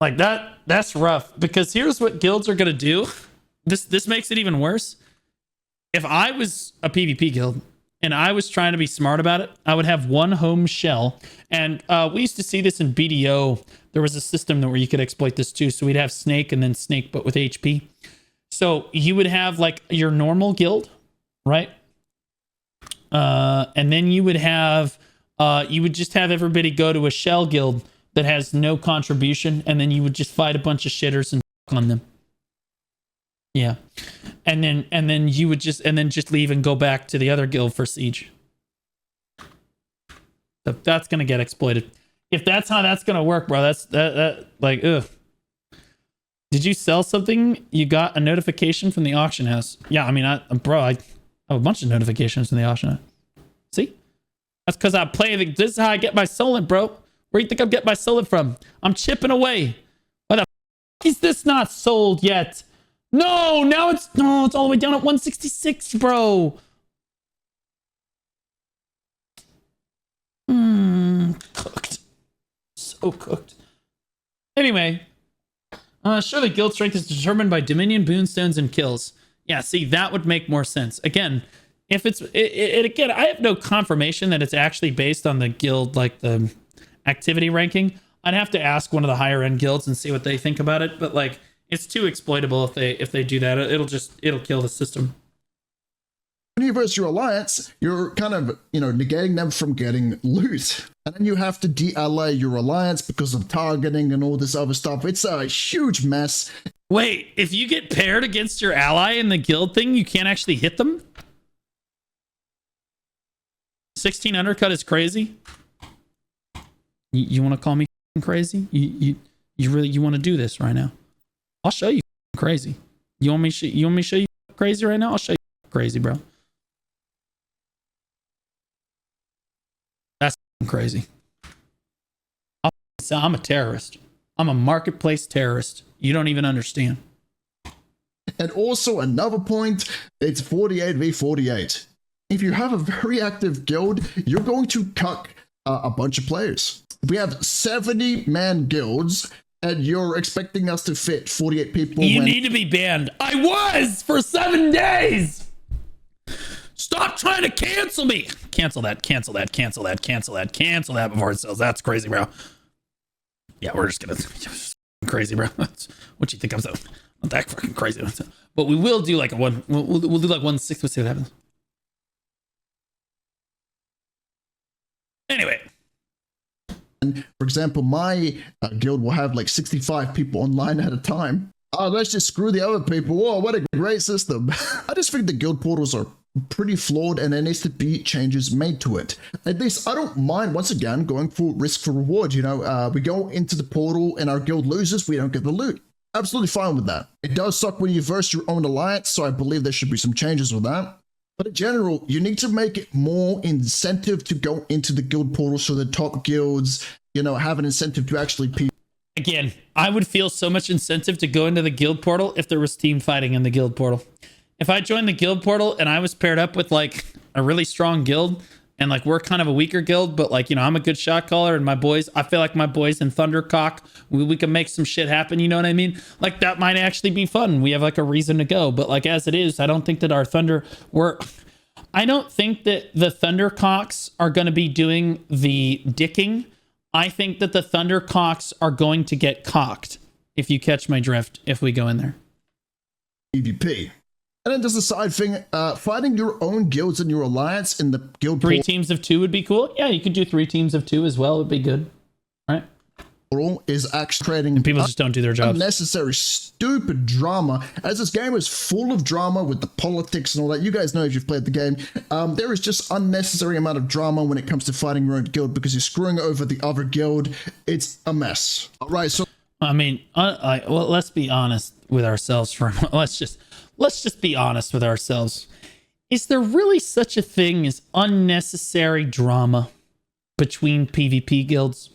Speaker 2: Like that's rough, because here's what guilds are going to do. This makes it even worse. If I was a PvP guild and I was trying to be smart about it, I would have one home shell. And we used to see this in BDO. There was a system where you could exploit this too. So we'd have Snake and then Snake, but with HP. So you would have like your normal guild, right? And then you would have, you would just have everybody go to a shell guild that has no contribution. And then you would just fight a bunch of shitters and on them. Yeah. And then you would just leave and go back to the other guild for siege. So that's going to get exploited. If that's how that's going to work, bro, that like, ugh. Did you sell something? You got a notification from the auction house. Yeah, I mean, I have a bunch of notifications from the auction house. See? That's because I play. This is how I get my Solent, bro. Where do you think I'm getting my Solent from? I'm chipping away. Why the f is this not sold yet? No, now it's all the way down at 166, bro. Cooked. So cooked. Anyway, surely guild strength is determined by Dominion, boonstones, and kills. Yeah, see, that would make more sense. Again, if it's again, I have no confirmation that it's actually based on the guild, like the activity ranking. I'd have to ask one of the higher end guilds and see what they think about it. But like, it's too exploitable if they do that. It'll kill the system.
Speaker 1: When you verse your alliance, you're kind of, negating them from getting loot. And then you have to de-ally your alliance because of targeting and all this other stuff. It's a huge mess.
Speaker 2: Wait, if you get paired against your ally in the guild thing, you can't actually hit them? 16 undercut is crazy? You want to call me crazy? You want to do this right now? I'll show you crazy. You want me to show you crazy right now? I'll show you crazy, bro. That's crazy. I'm a terrorist. I'm a marketplace terrorist. You don't even understand.
Speaker 1: And also another point, it's 48v48. If you have a very active guild, you're going to cuck a bunch of players. If we have 70-man guilds, and you're expecting us to fit 48 people.
Speaker 2: You need to be banned. I was for 7 days. Stop trying to cancel me. Cancel that before it sells. That's crazy, bro. Yeah, we're just gonna crazy, bro. What you think I'm so not that fucking crazy. But we will do like we'll do like 1/6. We'll see what happens. Anyway.
Speaker 1: For example, my guild will have like 65 people online at a time. Oh, let's just screw the other people. Whoa, what a great system. I just think the guild portals are pretty flawed and there needs to be changes made to it. At least I don't mind, once again, going for risk for reward. We go into the portal and our guild loses, we don't get the loot. Absolutely fine with that. It does suck when you verse your own alliance, so I believe there should be some changes with that. But in general, you need to make it more incentive to go into the guild portal so the top guilds, have an incentive to actually PvP.
Speaker 2: Again, I would feel so much incentive to go into the guild portal if there was team fighting in the guild portal. If I joined the guild portal and I was paired up with like a really strong guild and like we're kind of a weaker guild, but like, I'm a good shot caller and my boys, I feel like my boys in Thundercock, we can make some shit happen. You know what I mean? Like that might actually be fun. We have like a reason to go, but like as it is, I don't think that I don't think that the Thundercocks are going to be doing the dicking. I think that the Thundercocks are going to get cocked, if you catch my drift, if we go in there.
Speaker 1: PvP. And then there's a side thing, fighting your own guilds in your alliance in the guild
Speaker 2: 3 teams of 2 would be cool. Yeah, you could do 3 teams of 2 as well. It would be good. All right.
Speaker 1: Portal is actually creating
Speaker 2: and people just don't do their jobs.
Speaker 1: Unnecessary, stupid drama. As this game is full of drama with the politics and all that. You guys know if you've played the game. There is just unnecessary amount of drama when it comes to fighting your own guild because you're screwing over the other guild. It's a mess. All right, so
Speaker 2: I mean, well, let's be honest with ourselves for a moment. Let's just be honest with ourselves. Is there really such a thing as unnecessary drama between PvP guilds?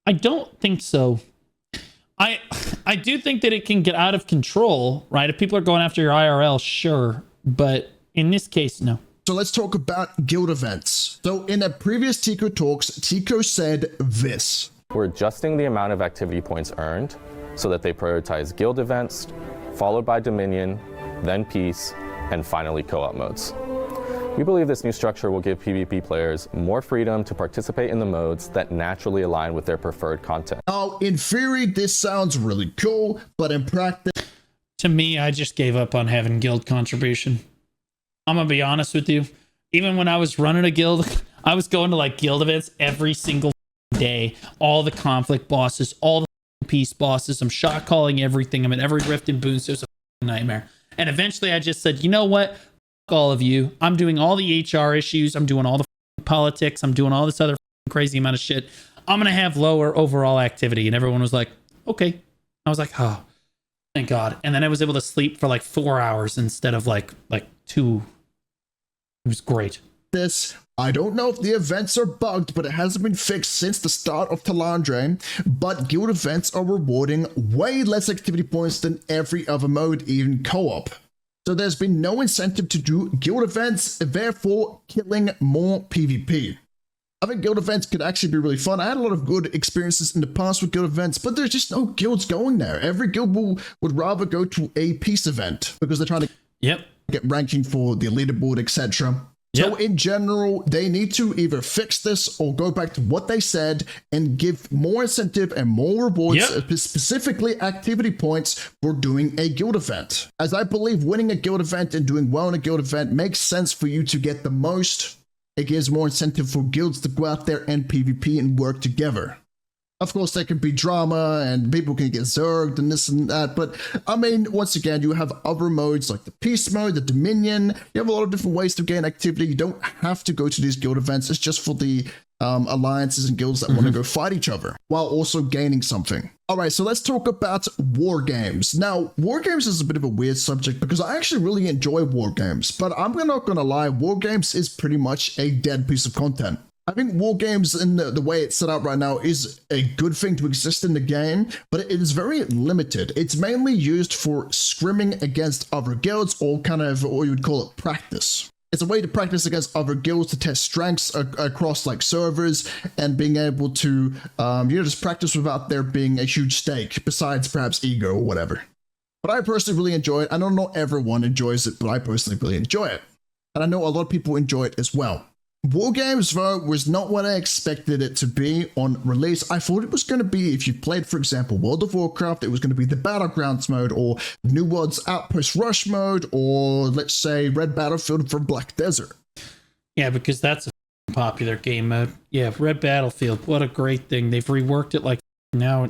Speaker 2: I don't think so. I do think that it can get out of control, right? If people are going after your IRL, sure, but in this case, no.
Speaker 1: So let's talk about guild events. So in a previous Tico Talks, Tico said this.
Speaker 3: We're adjusting the amount of activity points earned so that they prioritize guild events, followed by Dominion, then Peace, and finally co-op modes. We believe this new structure will give PvP players more freedom to participate in the modes that naturally align with their preferred content.
Speaker 1: Now, in theory, this sounds really cool, but in practice...
Speaker 2: To me, I just gave up on having guild contribution. I'm gonna be honest with you. Even when I was running a guild, I was going to like guild events every single day. All the conflict bosses, all the peace bosses. I'm shot calling everything. I'm at every rift and boost. It was a nightmare. And eventually I just said, you know what? All of you. I'm doing all the HR issues. I'm doing all the politics. I'm doing all this other crazy amount of shit. I'm going to have lower overall activity. And everyone was like, okay. I was like, oh, thank God. And then I was able to sleep for like 4 hours instead of like 2. It was great.
Speaker 1: I don't know if the events are bugged, but it hasn't been fixed since the start of Talandre. But guild events are rewarding way less activity points than every other mode, even co-op. So there's been no incentive to do guild events, therefore killing more PvP. I think guild events could actually be really fun. I had a lot of good experiences in the past with guild events, but there's just no guilds going there. Every guild would rather go to a peace event because they're trying to get ranking for the leaderboard, etc. So in general, they need to either fix this or go back to what they said and give more incentive and more rewards, specifically activity points for doing a guild event. As I believe winning a guild event and doing well in a guild event makes sense for you to get the most. It gives more incentive for guilds to go out there and PvP and work together. Of course, there can be drama and people can get zerged and this and that. But I mean, once again, you have other modes like the Peace mode, the Dominion. You have a lot of different ways to gain activity. You don't have to go to these guild events. It's just for the alliances and guilds that want to go fight each other while also gaining something. All right, so let's talk about war games. Now, war games is a bit of a weird subject because I actually really enjoy war games. But I'm not going to lie, war games is pretty much a dead piece of content. I think war games in the way it's set up right now is a good thing to exist in the game, but it is very limited. It's mainly used for scrimming against other guilds or kind of what you would call it practice. It's a way to practice against other guilds to test strengths across like servers and being able to just practice without there being a huge stake besides perhaps ego or whatever. But I personally really enjoy it. I don't know everyone enjoys it, but I personally really enjoy it. And I know a lot of people enjoy it as well. War games, though, was not what I expected it to be on release. I thought it was going to be, if you played, for example, World of Warcraft, it was going to be the Battlegrounds mode, or New World's Outpost Rush mode, or let's say Red Battlefield for Black Desert.
Speaker 2: Yeah, because that's a popular game mode. Yeah, Red Battlefield, what a great thing. They've reworked it like now.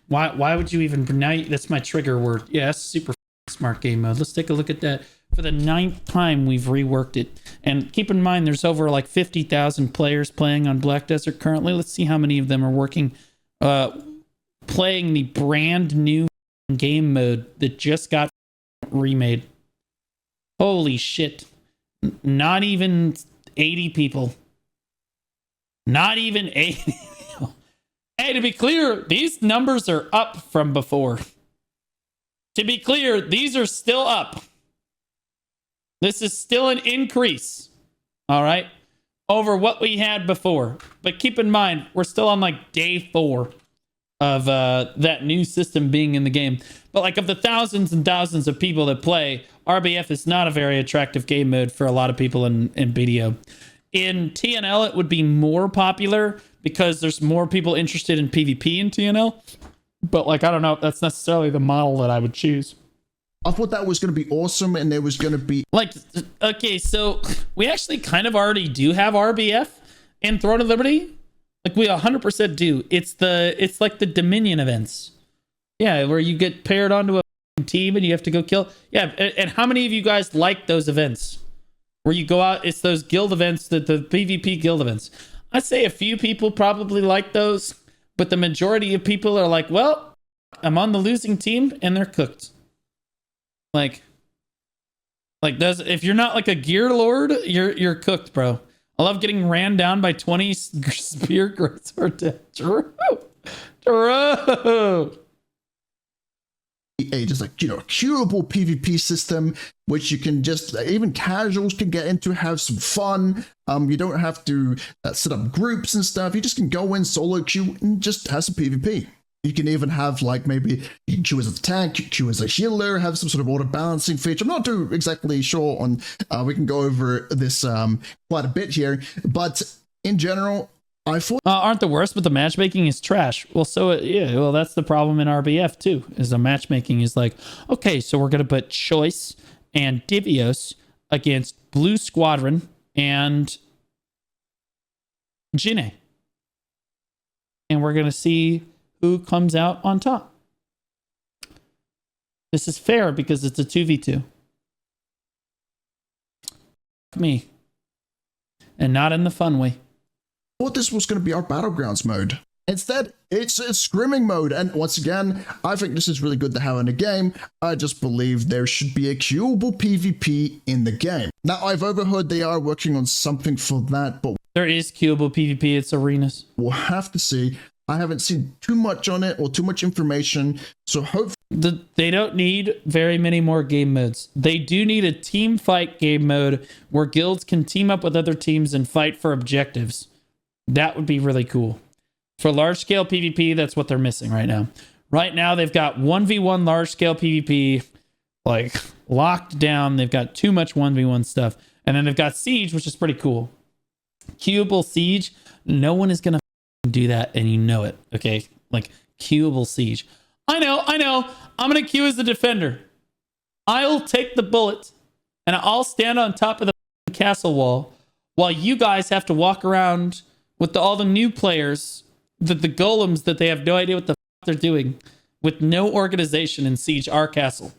Speaker 2: Why would you even, now that's my trigger word. Yeah, that's super smart game mode. Let's take a look at that. For the 9th time, we've reworked it. And keep in mind, there's over like 50,000 players playing on Black Desert currently. Let's see how many of them are working, playing the brand new game mode that just got remade. Holy shit. Not even 80 people. Not even 80 people. Hey, to be clear, these numbers are up from before. To be clear, these are still up. This is still an increase, all right, over what we had before. But keep in mind, we're still on like day 4 of that new system being in the game. But like of the thousands and thousands of people that play, RBF is not a very attractive game mode for a lot of people in BDO. In TNL, it would be more popular because there's more people interested in PvP in TNL. But like, I don't know if that's necessarily the model that I would choose.
Speaker 1: I thought that was going to be awesome, and there was going to be...
Speaker 2: Like, okay, so we actually kind of already do have RBF in Throne of Liberty. Like, we 100% do. It's like the Dominion events. Yeah, where you get paired onto a team and you have to go kill. Yeah, and how many of you guys like those events? Where you go out, it's those guild events, the PvP guild events. I'd say a few people probably like those, but the majority of people are like, well, I'm on the losing team and they're cooked. Like does if you're not like a gear lord, you're cooked, bro. I love getting ran down by 20 spear greatsword. True.
Speaker 1: A just like, you know, a queuable PvP system, which you can just, even casuals can get into, have some fun. You don't have to set up groups and stuff. You just can go in solo queue and just have some PvP. You can even have like maybe you can queue as a tank, queue as a healer, have some sort of auto balancing feature. I'm not too exactly sure on, we can go over this quite a bit here, but in general, I thought
Speaker 2: aren't the worst, but the matchmaking is trash. Well, so yeah, well that's the problem in RBF too. Is the matchmaking is like, okay, so we're gonna put Choice and Divios against Blue Squadron and Jinne, and we're gonna see who comes out on top. This is fair because it's a 2v2. Me, and not in the fun way.
Speaker 1: thought this was going to be our battlegrounds mode. Instead, it's a scrimming mode, and once again, I think this is really good to have in a game. I just believe there should be a queuable PvP in the game. Now, I've overheard they are working on something for that, but
Speaker 2: there is queuable PvP, it's arenas.
Speaker 1: We'll have to see. I haven't seen too much on it or too much information, so hopefully
Speaker 2: they don't need very many more game modes. They do need a team fight game mode where guilds can team up with other teams and fight for objectives. That would be really cool. For large-scale PvP, that's what they're missing right now. Right now, they've got 1v1 large-scale PvP, like, locked down. They've got too much 1v1 stuff. And then they've got Siege, which is pretty cool. Queuable Siege, no one is going to do that, and you know it, okay? Like, queuable Siege. I know. I'm going to queue as the defender. I'll take the bullet, and I'll stand on top of the castle wall while you guys have to walk around with all the new players, the golems that they have no idea what the fuck they're doing, with no organization in Siege our castle.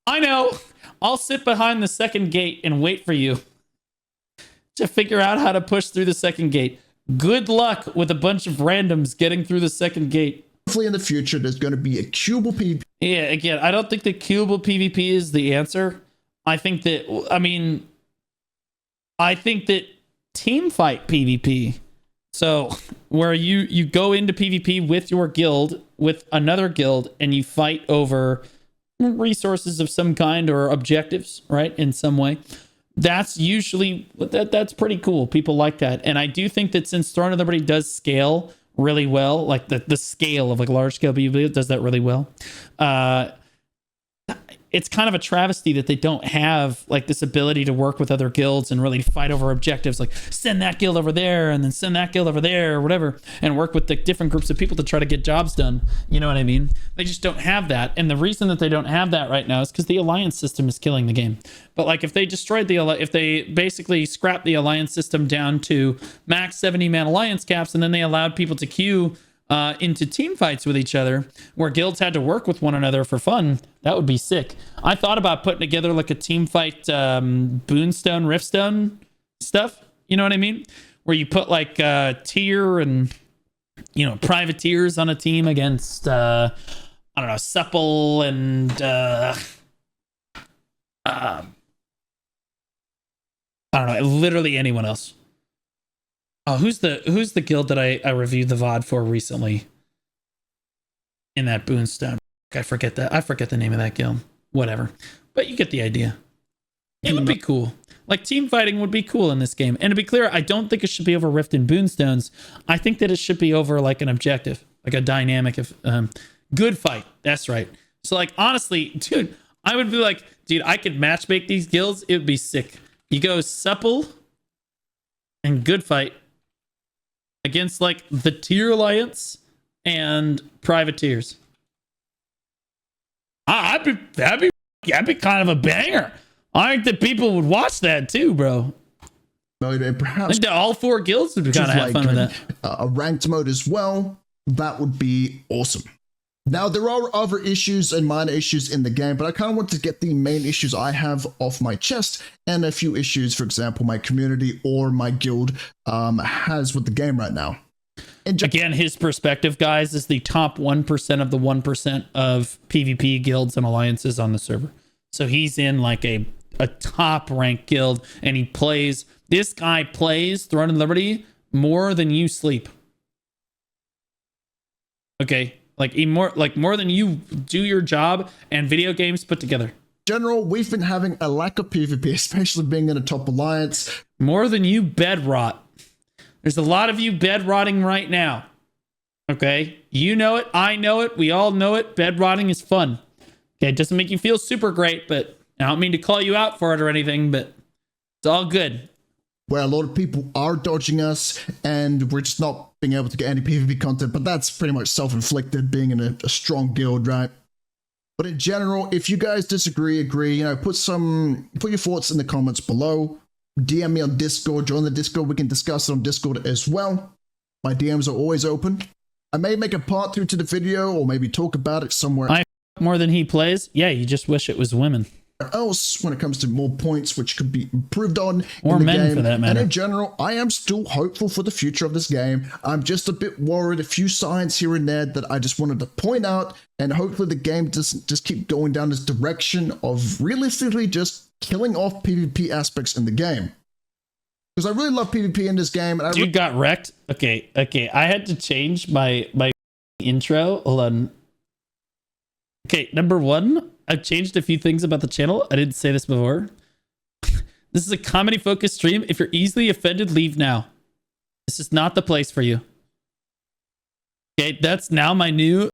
Speaker 2: I know. I'll sit behind the second gate and wait for you to figure out how to push through the second gate. Good luck with a bunch of randoms getting through the second gate.
Speaker 1: in the future, there's going to be a queuable PvP.
Speaker 2: Yeah, again, I don't think the queuable PvP is the answer. I think that team fight PvP, so where you go into PvP with your guild, with another guild, and you fight over resources of some kind or objectives, right, in some way. That's usually, that's pretty cool. People like that. And I do think that since Throne of Liberty does scale really well, like the scale of like large scale PvP does that really well, it's kind of a travesty that they don't have like this ability to work with other guilds and really fight over objectives, like send that guild over there and then send that guild over there or whatever, and work with the different groups of people to try to get jobs done. You know what I mean? They just don't have that. And the reason that they don't have that right now is because the alliance system is killing the game. But like if they destroyed if they basically scrapped the alliance system down to max 70-man alliance caps, and then they allowed people to queue into team fights with each other where guilds had to work with one another for fun, that would be sick. I thought about putting together like a team fight boonstone, riftstone stuff, you know what I mean, where you put like tier and, you know, privateers on a team against I don't know, supple and I don't know, literally anyone else. Oh, who's the guild that I reviewed the VOD for recently in that Boonstone? I forget the name of that guild. Whatever. But you get the idea. It would be cool. Like team fighting would be cool in this game. And to be clear, I don't think it should be over Rift and Boonstones. I think that it should be over like an objective, like a dynamic of good fight. That's right. So like honestly, dude, I would be like, dude, I could matchmake these guilds. It would be sick. You go supple and good fight against like the tier alliance and privateers. That'd be kind of a banger. I think that people would watch that too, bro.
Speaker 1: Perhaps
Speaker 2: I think that all four guilds would be kind of have fun with that.
Speaker 1: A ranked mode as well. That would be awesome. Now, there are other issues and minor issues in the game, but I kind of want to get the main issues I have off my chest and a few issues, for example, my community or my guild has with the game right now.
Speaker 2: Again, his perspective, guys, is the top 1% of the 1% of PvP guilds and alliances on the server. So he's in like a top ranked guild, and this guy plays Throne and Liberty more than you sleep. Okay. More than you do your job and video games put together.
Speaker 1: In general, we've been having a lack of PvP, especially being in a top alliance.
Speaker 2: More than you bed rot. There's a lot of you bed rotting right now. Okay? You know it. I know it. We all know it. Bed rotting is fun. Okay? It doesn't make you feel super great, but I don't mean to call you out for it or anything, but it's all good.
Speaker 1: Where a lot of people are dodging us and we're just not being able to get any PvP content, but that's pretty much self-inflicted being in a strong guild, right? But in general, if you guys disagree, agree, put your thoughts in the comments below. DM me on Discord, join the Discord, we can discuss it on Discord as well. My DMs are always open. I may make a part 2 to the video or maybe talk about it somewhere
Speaker 2: more than he plays. Yeah, you just wish it was women.
Speaker 1: Else when it comes to more points which could be improved on
Speaker 2: or
Speaker 1: in the
Speaker 2: men
Speaker 1: game.
Speaker 2: For that matter.
Speaker 1: And in general, I am still hopeful for the future of this game. I'm just a bit worried, a few signs here and there that I just wanted to point out, and hopefully the game doesn't just keep going down this direction of realistically just killing off PvP aspects in the game. Because I really love PvP in this game. And
Speaker 2: Dude got wrecked. Okay. I had to change my intro. Hold on. Okay, number 1, I've changed a few things about the channel. I didn't say this before. This is a comedy-focused stream. If you're easily offended, leave now. This is not the place for you. Okay, that's now my new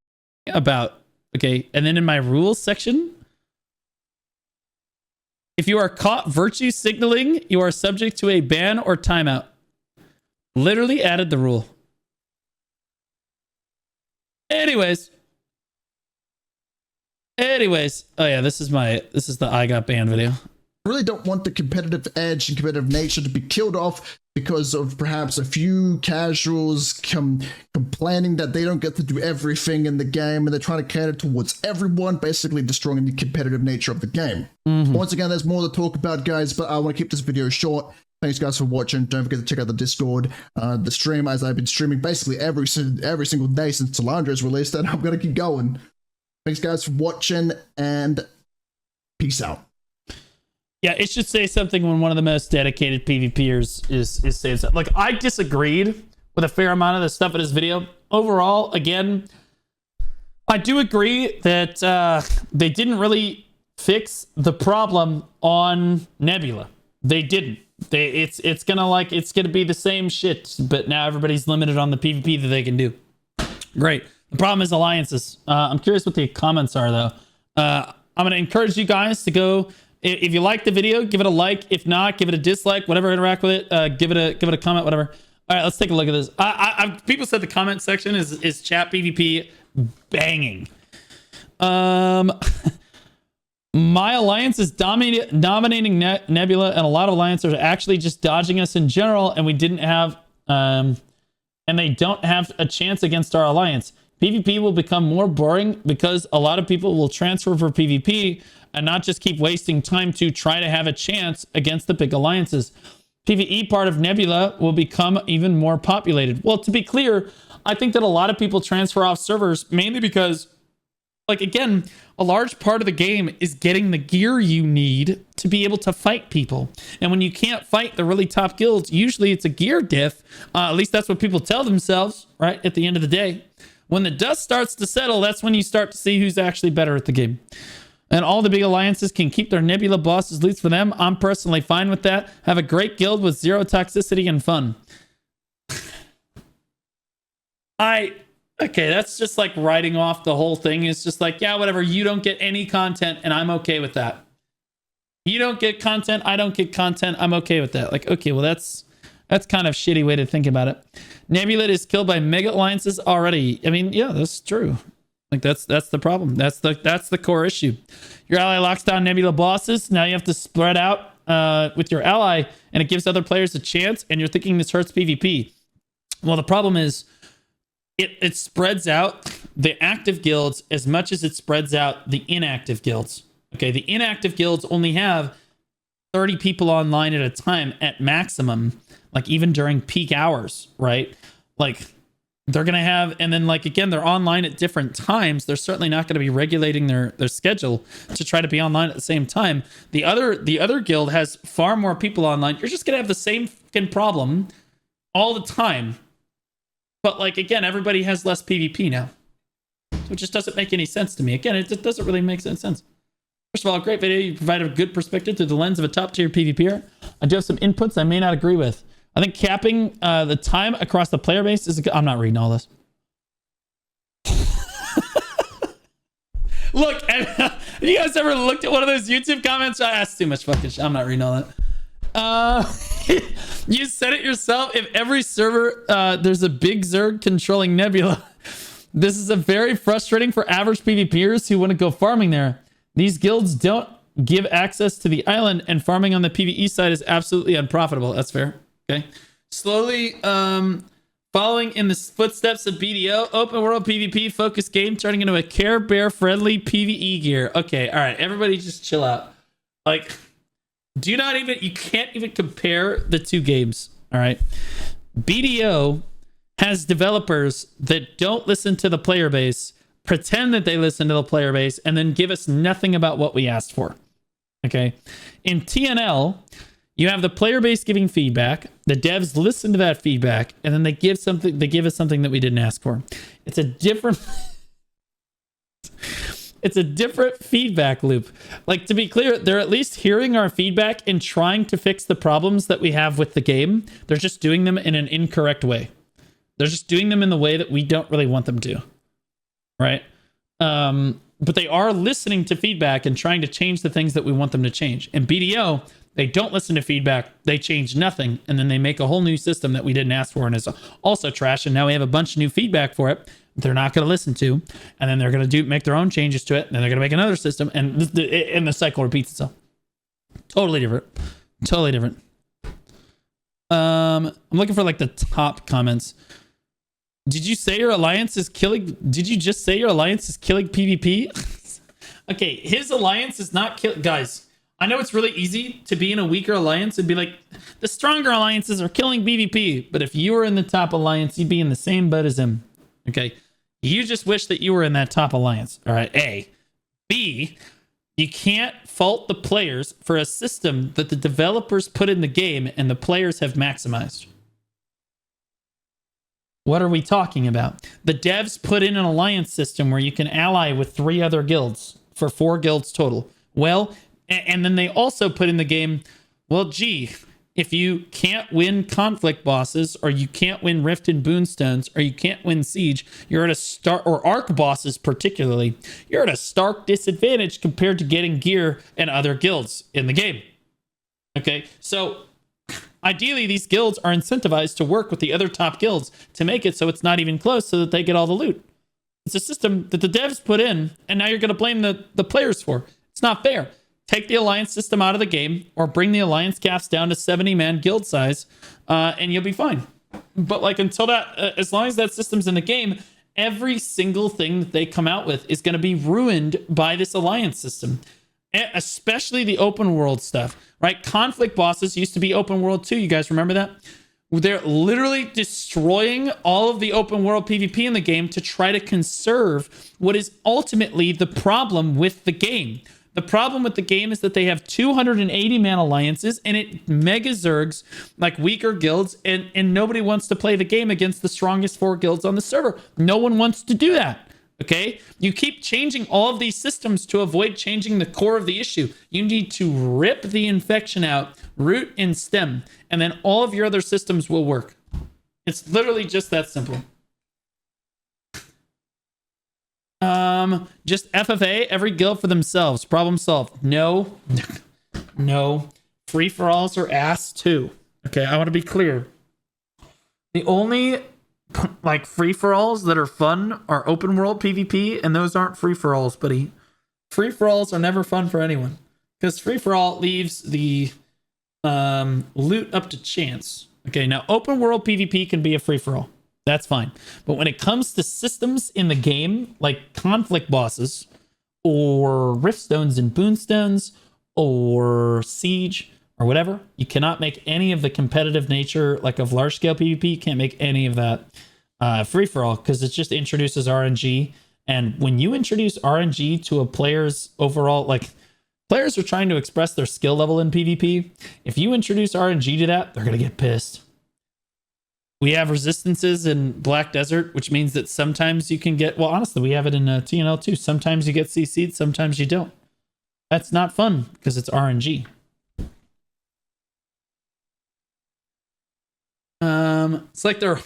Speaker 2: about. Okay, and then in my rules section, if you are caught virtue signaling, you are subject to a ban or timeout. Literally added the rule. Anyways, oh yeah, this is the I got banned video.
Speaker 1: I really don't want the competitive edge and competitive nature to be killed off because of perhaps a few casuals complaining that they don't get to do everything in the game and they're trying to cater towards everyone, basically destroying the competitive nature of the game. Once again, there's more to talk about, guys, but I want to keep this video short. Thanks, guys, for watching. Don't forget to check out the Discord, the stream, as I've been streaming basically every single day since Solandra's released, and I'm going to keep going. Thanks, guys, for watching, and peace out.
Speaker 2: Yeah, it should say something when one of the most dedicated PvPers is saying something. Like, I disagreed with a fair amount of the stuff in this video. Overall, again, I do agree that they didn't really fix the problem on Nebula. They didn't. It's gonna be the same shit, but now everybody's limited on the PvP that they can do. Great. The problem is alliances. I'm curious what the comments are, though. I'm going to encourage you guys to go. If you like the video, give it a like. If not, give it a dislike. Whatever, interact with it. Give it a comment. Whatever. All right, let's take a look at this. People said the comment section is chat PvP banging. My alliance is dominating Nebula, and a lot of alliances are actually just dodging us in general, and we didn't have and they don't have a chance against our alliance. PvP will become more boring because a lot of people will transfer for PvP and not just keep wasting time to try to have a chance against the big alliances. PvE part of Nebula will become even more populated. Well, to be clear, I think that a lot of people transfer off servers mainly because, like, again, a large part of the game is getting the gear you need to be able to fight people. And when you can't fight the really top guilds, usually it's a gear diff. At least that's what people tell themselves, right? At the end of the day. When the dust starts to settle, that's when you start to see who's actually better at the game. And all the big alliances can keep their Nebula bosses loose for them. I'm personally fine with that. Have a great guild with zero toxicity and fun. Okay, that's just like writing off the whole thing. It's just like, yeah, whatever. You don't get any content, and I'm okay with that. You don't get content, I don't get content. I'm okay with that. Like, okay, well, that's kind of shitty way to think about it. Nebula is killed by mega alliances already. I mean, yeah, that's true. Like, that's the problem. That's the core issue. Your ally locks down Nebula bosses. Now you have to spread out with your ally, and it gives other players a chance, and you're thinking this hurts PvP. Well, the problem is it spreads out the active guilds as much as it spreads out the inactive guilds. Okay, the inactive guilds only have 30 people online at a time at maximum, like even during peak hours, right? Like they're going to have, and then like, again, they're online at different times. They're certainly not going to be regulating their schedule to try to be online at the same time. The other guild has far more people online. You're just going to have the same fucking problem all the time. But like, again, everybody has less PvP now. So it just doesn't make any sense to me. Again, it just doesn't really make any sense. First of all, great video. You provided a good perspective through the lens of a top-tier PvPer. I do have some inputs I may not agree with. I think capping the time across the player base is... I'm not reading all this. Look, have you guys ever looked at one of those YouTube comments? That's too much fucking shit. I'm not reading all that. You said it yourself. If every server there's a big Zerg controlling Nebula, this is a very frustrating for average PvPers who want to go farming there. These guilds don't give access to the island, and farming on the PvE side is absolutely unprofitable. That's fair. Okay. Slowly following in the footsteps of BDO, open world PvP focused game turning into a Care Bear friendly PvE gear. Okay. All right. Everybody just chill out. Like, you can't even compare the two games. All right. BDO has developers that don't listen to the player base, pretend that they listen to the player base, and then give us nothing about what we asked for. Okay. In TNL, you have the player base giving feedback. The devs listen to that feedback, and then they give us something that we didn't ask for. It's a different feedback loop. Like, to be clear, they're at least hearing our feedback and trying to fix the problems that we have with the game. They're just doing them in an incorrect way. They're just doing them in the way that we don't really want them to. Right? But they are listening to feedback and trying to change the things that we want them to change. In BDO, they don't listen to feedback. They change nothing. And then they make a whole new system that we didn't ask for and is also trash. And now we have a bunch of new feedback for it. They're not going to listen to. And then they're going to make their own changes to it. And then they're going to make another system. And the cycle repeats itself. Totally different. Totally different. I'm looking for like the top comments. Did you say your alliance is killing? Did you just say your alliance is killing PvP? Okay, his alliance is not killing. Guys, I know it's really easy to be in a weaker alliance and be like, the stronger alliances are killing PvP. But if you were in the top alliance, you'd be in the same boat as him. Okay, you just wish that you were in that top alliance. All right, A. B, you can't fault the players for a system that the developers put in the game and the players have maximized. What are we talking about? The devs put in an alliance system where you can ally with 3 other guilds for 4 guilds total. Well, and then they also put in the game, well, gee, if you can't win conflict bosses, or you can't win Rift and Boonstones, or you can't win Siege, you're at a stark, or Arc bosses particularly, you're at a stark disadvantage compared to getting gear and other guilds in the game. Okay, so ideally, these guilds are incentivized to work with the other top guilds to make it so it's not even close so that they get all the loot. It's a system that the devs put in, and now you're going to blame the players for. It's not fair. Take the alliance system out of the game, or bring the alliance caps down to 70-man guild size, and you'll be fine. But like, until that, as long as that system's in the game, every single thing that they come out with is going to be ruined by this alliance system. Especially the open world stuff, right? Conflict bosses used to be open world too. You guys remember that? They're literally destroying all of the open world PvP in the game to try to conserve what is ultimately the problem with the game. The problem with the game is that they have 280-man alliances, and it mega zergs like weaker guilds, and nobody wants to play the game against the strongest 4 guilds on the server. No one wants to do that. Okay, you keep changing all of these systems to avoid changing the core of the issue. You need to rip the infection out, root and stem, and then all of your other systems will work. It's literally just that simple. Just FFA, every guild for themselves. Problem solved. No. No. Free-for-alls are ass too. Okay, I want to be clear. The only like free-for-alls that are fun are open world PvP, and those aren't free-for-alls, buddy. Free-for-alls are never fun for anyone, because free-for-all leaves the loot up to chance. Okay, now open world PvP can be a free-for-all. That's fine. But when it comes to systems in the game, like conflict bosses or riftstones and boonstones or siege or whatever, you cannot make any of the competitive nature, like of large scale PvP. You can't make any of that free for all, because it just introduces RNG. And when you introduce RNG to a player's overall, like, players are trying to express their skill level in PvP. If you introduce RNG to that, they're going to get pissed. We have resistances in Black Desert, which means that sometimes you can get, well, honestly, we have it in TNL too. Sometimes you get CC'd, sometimes you don't. That's not fun because it's RNG. It's like they're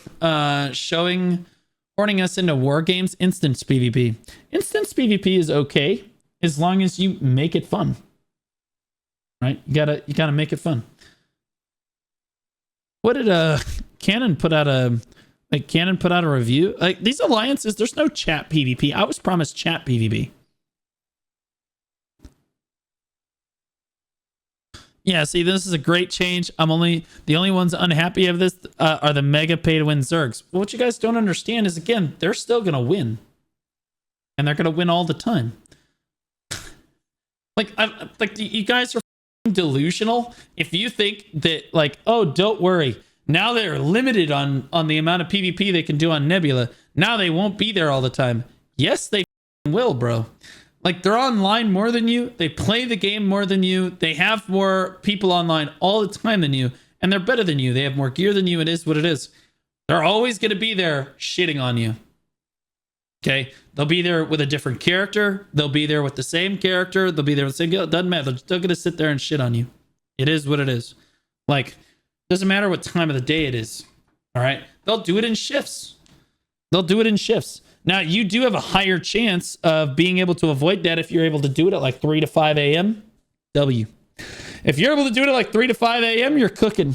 Speaker 2: horning us into war games. Instance PvP. Instance PvP is okay as long as you make it fun, right? You gotta make it fun. What did Canon put out a review? Like, these alliances, there's no chat PvP. I was promised chat PvP. Yeah, see, this is a great change. The only ones unhappy of this are the mega pay to win Zergs. Well, what you guys don't understand is, again, they're still gonna win, and they're gonna win all the time. like you guys are delusional if you think that, like, oh, don't worry, now they're limited on the amount of PvP they can do on Nebula. Now they won't be there all the time. Yes, they will, bro. Like, they're online more than you. They play the game more than you. They have more people online all the time than you. And they're better than you. They have more gear than you. It is what it is. They're always going to be there shitting on you. Okay? They'll be there with a different character. They'll be there with the same character. They'll be there with the same... It doesn't matter. They're still going to sit there and shit on you. It is what it is. Like, doesn't matter what time of the day it is. All right? They'll do it in shifts. Now, you do have a higher chance of being able to avoid that if you're able to do it at like 3 to 5 a.m. W. If you're able to do it at like 3 to 5 a.m., you're cooking.